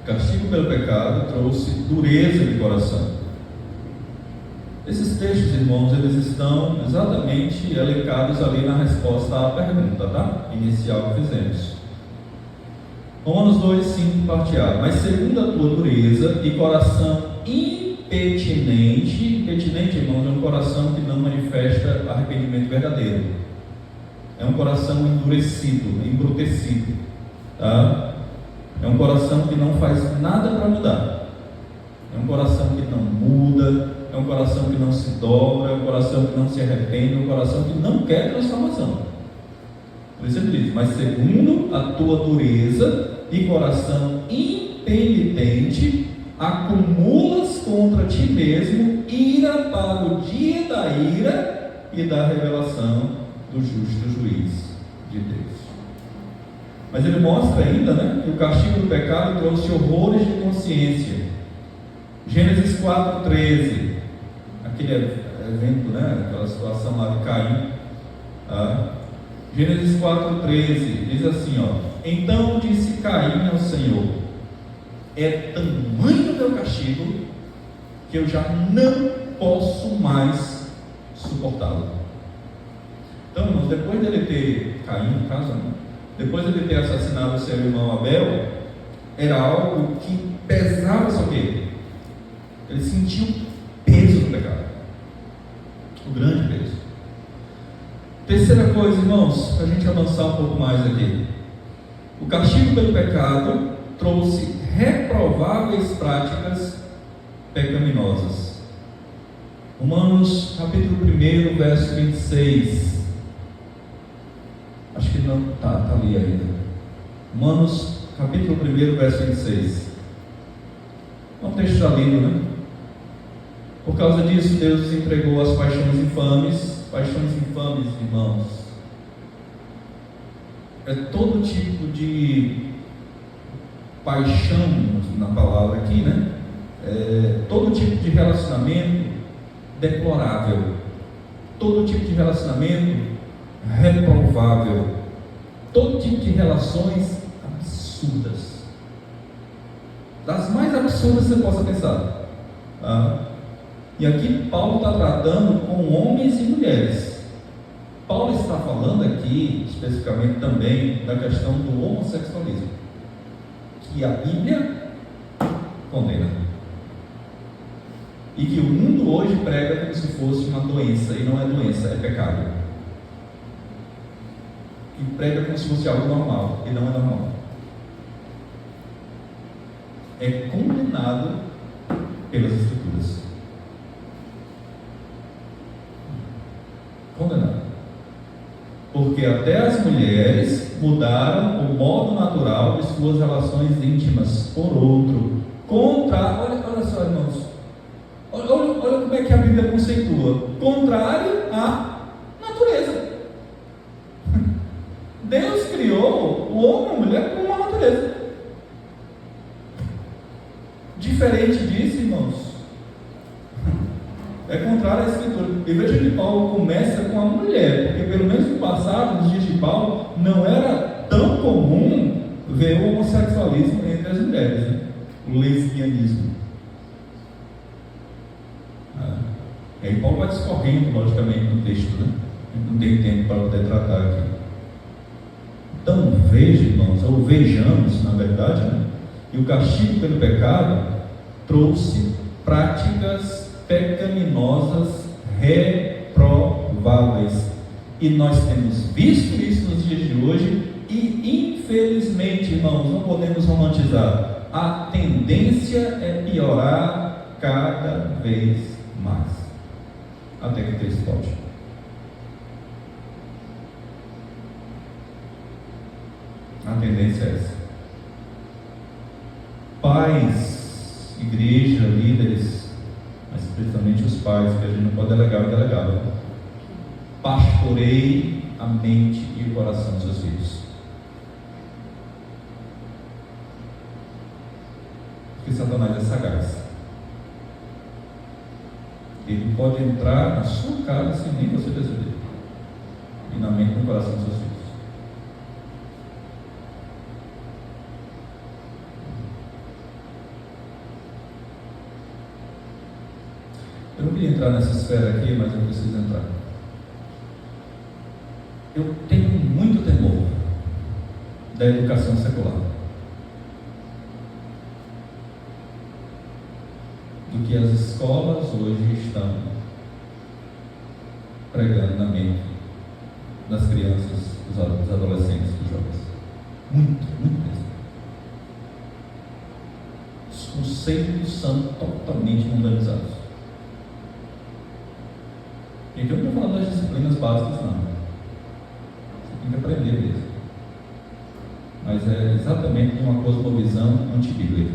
O castigo pelo pecado trouxe dureza de coração. Esses textos, irmãos, eles estão exatamente elencados ali na resposta à pergunta, tá? Inicial que fizemos. Romanos 2, 5, parte A. Mas segundo a tua dureza e coração impetinente, irmãos, é um coração que não manifesta arrependimento verdadeiro. É um coração endurecido, embrutecido, tá? É um coração que não faz nada para mudar. É um coração que não muda, é um coração que não se dobra, é um coração que não se arrepende, é um coração que não quer transformação. Por isso ele diz, mas segundo a tua dureza e coração impenitente, acumulas contra ti mesmo ira para o dia da ira e da revelação do justo juiz de Deus. Mas ele mostra ainda, né, que o castigo do pecado trouxe horrores de consciência. Gênesis 4,13, aquele evento, né, aquela situação lá de Caim. Gênesis 4,13 diz assim, ó, então disse Caim ao Senhor, é tamanho o meu castigo que eu já não posso mais suportá-lo. Então, irmãos, depois dele ter Caim, no caso, né, depois dele ter assassinado o seu irmão Abel, era algo que pesava sobre ele. Ele sentiu o peso do pecado, o grande peso. Terceira coisa, irmãos, para a gente avançar um pouco mais aqui, o castigo pelo pecado trouxe reprováveis práticas pecaminosas. Romanos capítulo 1, verso 26. Acho que não está ali ainda. Romanos capítulo 1, verso 26. É um texto já lido, né? Por causa disso, Deus entregou as paixões infames, irmãos. É todo tipo de paixão na palavra aqui, né? Todo tipo de relacionamento deplorável, todo tipo de relacionamento reprovável, todo tipo de relações absurdas, das mais absurdas que você possa pensar. E aqui Paulo está tratando com homens e mulheres. Paulo está falando aqui especificamente também da questão do homossexualismo, que a Bíblia condena, e que o mundo hoje prega como se fosse uma doença, e não é doença, é pecado. Que prega como se fosse algo normal, e não é normal. É condenado pelas Escrituras. Condenado. Porque até as mulheres mudaram o modo natural de suas relações íntimas por outro. Olha só, irmãos. Olha como é que a Bíblia conceitua. Contrário à natureza. Deus criou o homem e a mulher com uma natureza. Diferente disso, irmãos, é contrário à Escritura. E veja que Paulo começa com a mulher, porque pelo menos no passado, nos dias de Paulo, não era tão comum ver o homossexualismo entre as mulheres, né? O lesbianismo. E aí Paulo vai discorrendo, logicamente, no texto, né? Não tem tempo para poder tratar aqui. Então, veja, irmãos, ou vejamos, na verdade, né? E o castigo pelo pecado trouxe práticas pecaminosas reprováveis. E nós temos visto isso nos dias de hoje e, infelizmente, irmãos, não podemos romantizar. A tendência é piorar cada vez mais. Até que Cristo volte. A tendência é essa. Pais, igreja, líderes, mas principalmente os pais, que a gente não pode delegar o delegado. Pastoreie a mente e o coração dos seus filhos. Porque Satanás é sagaz. Ele pode entrar na sua casa sem nem você perceber. E na mente e no coração dos seus filhos. Eu não queria entrar nessa esfera aqui, mas eu preciso entrar. Eu tenho muito temor da educação secular, do que as escolas hoje estão pregando na mente das crianças, dos adolescentes, dos jovens. Muito mesmo. Os conceitos são totalmente mundanizados. Gente, eu não estou falando das disciplinas básicas, não. Você tem que aprender mesmo. Mas é exatamente uma cosmovisão antibíblica,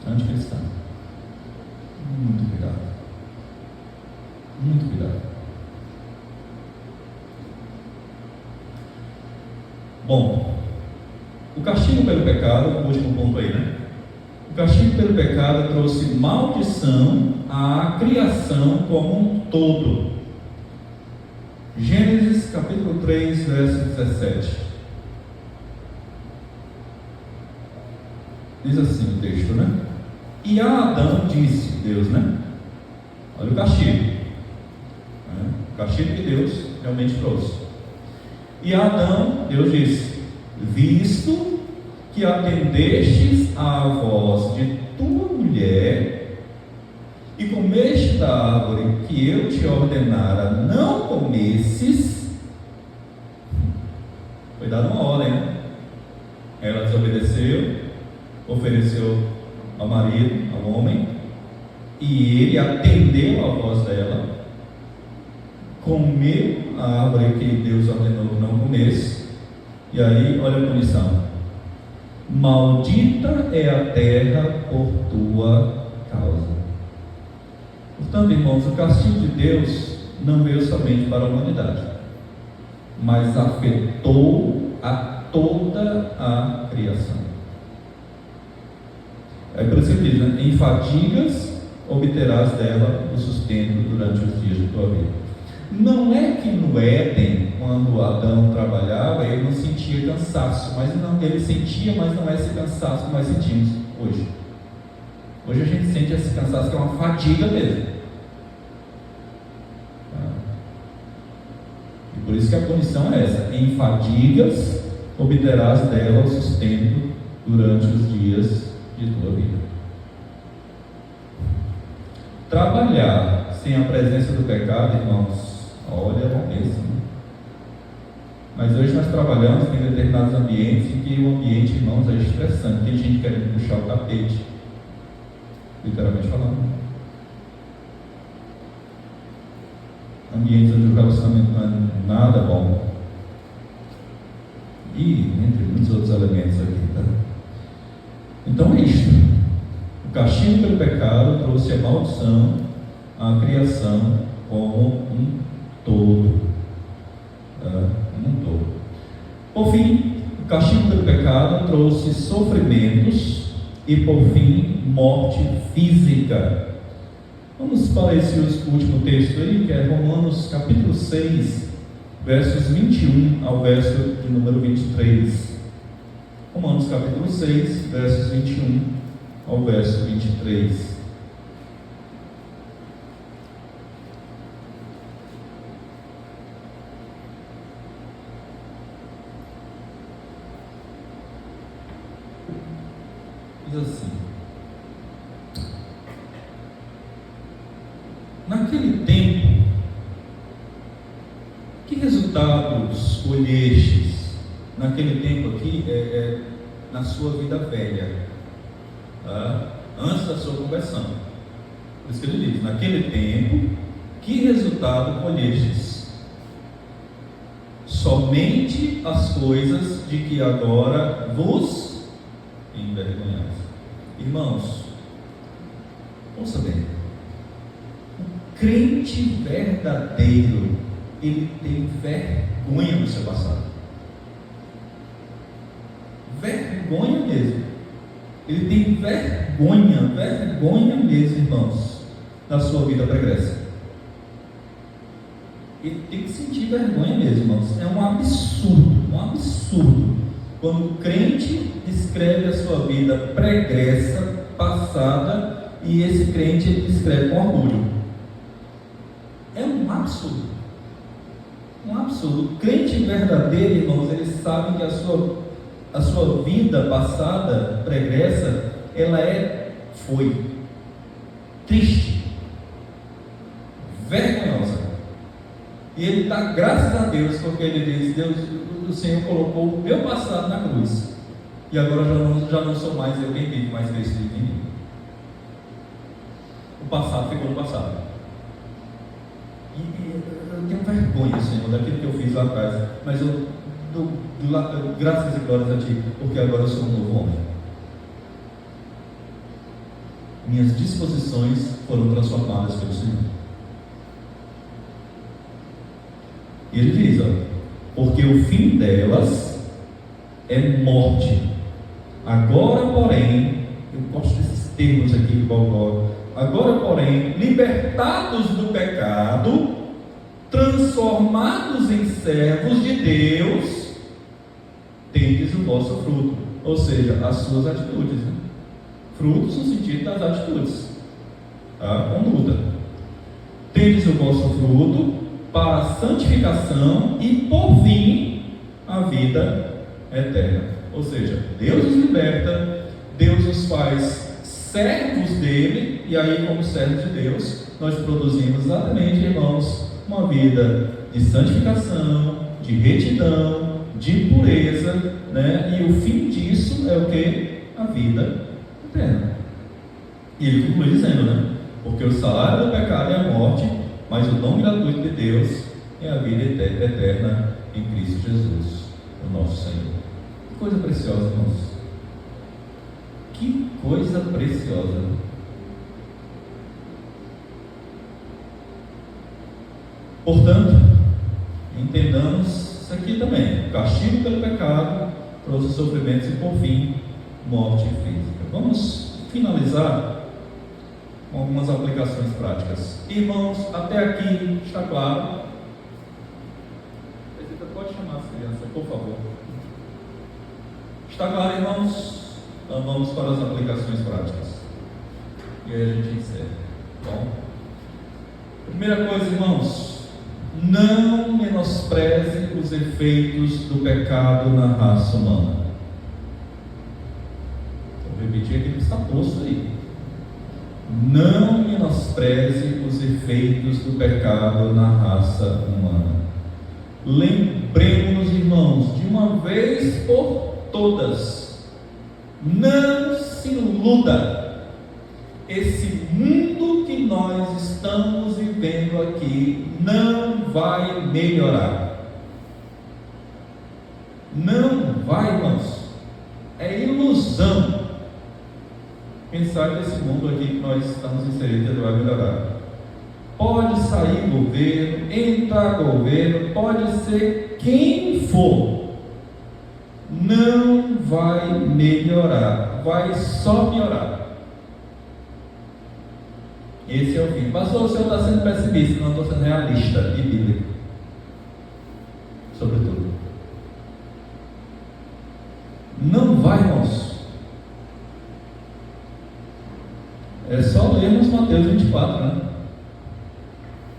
anticristã. Muito cuidado. Muito cuidado. Bom, o castigo pelo pecado, o último ponto aí, né? O castigo pelo pecado trouxe maldição à criação como um todo. Gênesis capítulo 3, verso 17. Diz assim o texto, né? E a Adão disse, Deus, né? Olha o castigo. Né? O castigo que Deus realmente trouxe. E a Adão, Deus disse: visto que atendestes à voz de tua mulher e comeste da árvore que eu te ordenara não comesses, foi dada uma ordem, né? Ela desobedeceu, ofereceu ao marido, ao homem, e ele atendeu à voz dela, comeu a árvore que Deus ordenou que não comesse, e aí olha a punição: maldita é a terra por tua causa. Portanto, irmãos, o castigo de Deus não veio somente para a humanidade, mas afetou a toda a criação. É por isso que diz, né? Em fadigas obterás dela o sustento durante os dias de tua vida. Não é que no Éden, quando Adão trabalhava, ele não sentia cansaço, mas não, ele sentia, mas não é esse cansaço que nós sentimos hoje. Hoje a gente sente esse cansaço que é uma fadiga mesmo. E por isso que a punição é essa: em fadigas obterás dela o sustento durante os dias de tua vida. Trabalhar sem a presença do pecado, irmãos, olha, é péssimo. Mas hoje nós trabalhamos em determinados ambientes em que o ambiente, irmãos, é estressante. Tem gente querendo puxar o tapete, literalmente falando. Ambientes onde o relacionamento não é nada bom. E entre muitos outros elementos aqui, tá? Então é isto. O castigo pelo pecado trouxe a maldição à criação como um todo. Por fim, o castigo pelo pecado trouxe sofrimentos e, por fim, morte física. Vamos para esse último texto aí, que é Romanos capítulo 6, versos 21 ao verso de número 23. Romanos capítulo 6, versos 21 ao verso 23. Diz assim: naquele tempo, que resultados colhestes? Naquele tempo aqui na sua vida velha, tá? Antes da sua conversão. Por isso que ele diz: naquele tempo, que resultado colhestes? Somente as coisas de que agora vos envergonhais. Irmãos, ouça bem: o crente verdadeiro, ele tem vergonha do seu passado. Vergonha mesmo. Ele tem vergonha mesmo, irmãos, da sua vida pregressa. Ele tem que sentir vergonha mesmo, irmãos. É um absurdo, quando o crente descreve a sua vida pregressa, passada, e esse crente ele descreve com orgulho. É um absurdo. O crente verdadeiro, irmãos, ele sabe que a sua vida passada, pregressa, foi triste, vergonhosa. E ele dá graças a Deus, porque ele diz: Deus, o Senhor colocou o meu passado na cruz, e agora já não sou mais eu quem vive, mas Cristo vive em mim. O passado ficou no passado. E eu tenho vergonha, Senhor, daquilo que eu fiz lá atrás, mas eu dou graças e glórias a Ti, porque agora eu sou um novo homem. Minhas disposições foram transformadas pelo Senhor. E ele diz: porque o fim delas é morte. Agora, porém, eu gosto desses termos aqui do Paulo. Agora, porém, libertados do pecado, transformados em servos de Deus, tendes o vosso fruto, ou seja, as suas atitudes, né? Frutos no sentido das atitudes, a conduta. Tendes o vosso fruto para a santificação e, por fim, a vida eterna. Ou seja, Deus nos liberta, Deus nos faz servos dele, e aí, como servos de Deus, nós produzimos exatamente, irmãos, uma vida de santificação, de retidão, de pureza, né? E o fim disso é o que? A vida eterna. E ele conclui dizendo, né? Porque o salário do pecado é a morte, mas o dom gratuito de Deus é a vida eterna em Cristo Jesus, o nosso Senhor. Que coisa preciosa, irmãos. Que coisa preciosa. Portanto, entendamos isso aqui também: o castigo pelo pecado trouxe sofrimentos e, por fim, morte física. Vamos finalizar com algumas aplicações práticas. Irmãos, até aqui está claro pode chamar as crianças, por favor. Está claro, irmãos? Então vamos para as aplicações práticas. E aí a gente encerra. Bom, primeira coisa, irmãos, não menospreze os efeitos do pecado na raça humana. Vou repetir aquilo que está posto aí. Não menospreze os efeitos do pecado na raça humana. Lembremos-nos, irmãos, de uma vez por todas, não se iluda. Esse mundo que nós estamos vivendo aqui não vai melhorar. Não vai, irmãos. É ilusão pensar que esse mundo aqui que nós estamos inseridos vai melhorar. Pode sair governo, entrar governo, pode ser quem for, não vai melhorar, vai só piorar. Esse é o fim. Pastor, o senhor está sendo pessimista. Não, estou sendo realista e bíblico, sobretudo. Não vai, irmãos. É só lermos Mateus 24, né?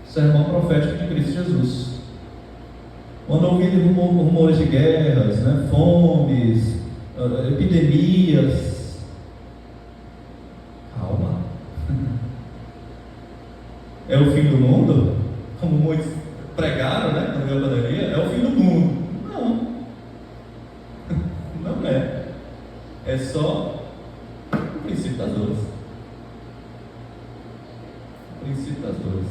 Sermão profético de Cristo Jesus. Quando ouvirem rumores de guerras, né? Fomes, epidemias, calma. É o fim do mundo? Como muitos pregaram, né? Quando veio a pandemia, é o fim do mundo. Não. Não é. É só o princípio das dores. Princípio das dores.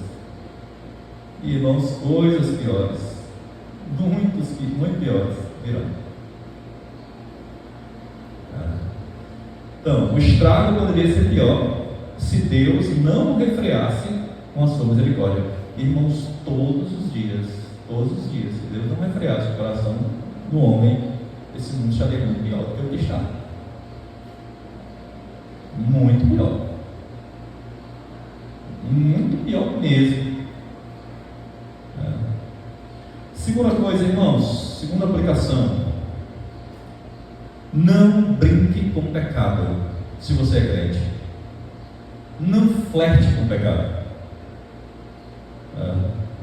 E, irmãos, coisas piores, muito piores virão. Então, o estrago poderia ser pior se Deus não refreasse com a sua misericórdia. Irmãos, todos os dias, se Deus não refreasse o coração do homem, esse mundo estaria muito pior do que o que está. Muito pior. Muito pior mesmo. Segunda coisa, irmãos, segunda aplicação: não brinque com o pecado. Se você é crente, não flerte com o pecado.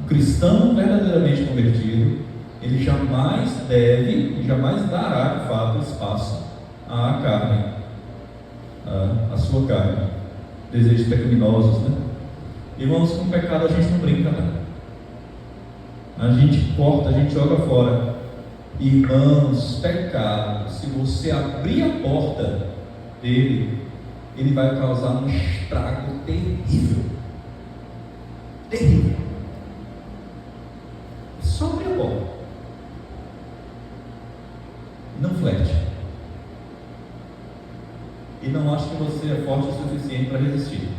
O cristão verdadeiramente convertido, ele jamais deve, jamais dará de fato espaço à carne, à sua carne, desejos pecaminosos, né? Irmãos, com o pecado a gente não brinca, né? A gente corta, a gente joga fora. Irmãos, pecado, se você abrir a porta dele, ele vai causar um estrago terrível. Terrível. É só abrir a porta. Não flerte. E não ache que você é forte o suficiente para resistir.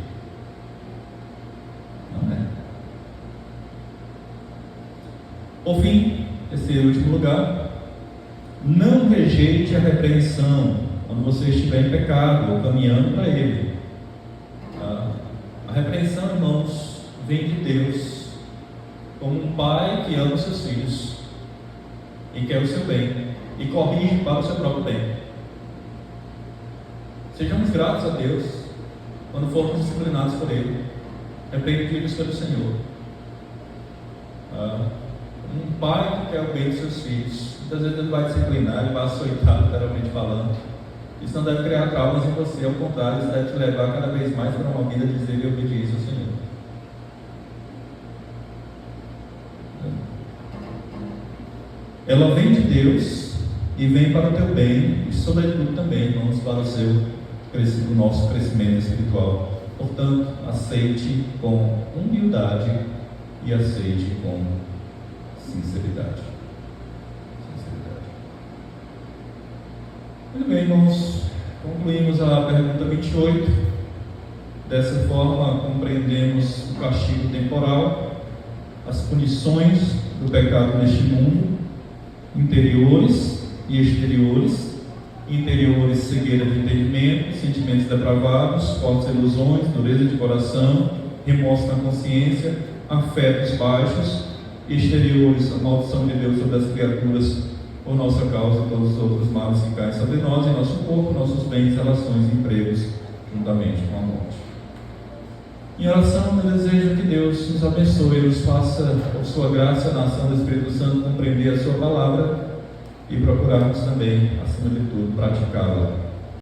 Não é. Por fim, terceiro e último lugar, não rejeite a repreensão quando você estiver em pecado ou caminhando para ele. A repreensão, irmãos, vem de Deus, como um pai que ama os seus filhos e quer o seu bem e corrige para o seu próprio bem. Sejamos gratos a Deus quando formos disciplinados por Ele, repreendidos pelo Senhor. Um pai que quer o bem dos seus filhos, muitas vezes ele vai disciplinar, ele vai açoitar, literalmente falando. Isso não deve criar traumas em você, ao contrário, isso deve te levar cada vez mais para uma vida de zelo e obediência ao Senhor. Ela vem de Deus e vem para o teu bem, e sobretudo também, irmãos, para o nosso crescimento espiritual. Portanto, aceite com humildade e aceite com sinceridade. Muito bem, irmãos, concluímos a pergunta 28. Dessa forma, compreendemos o castigo temporal, as punições do pecado neste mundo, interiores e exteriores. Interiores, cegueira de entendimento, sentimentos depravados, fortes ilusões, dureza de coração, remorso na consciência, afetos baixos. exteriores, a maldição de Deus sobre as criaturas, por nossa causa e todos os outros males que caem sobre nós, em nosso corpo, nossos bens, relações, empregos, juntamente com a morte. Em oração, eu desejo que Deus nos abençoe e nos faça, por sua graça, na ação do Espírito Santo, compreender a sua palavra e procurarmos também, acima de tudo, praticá-la.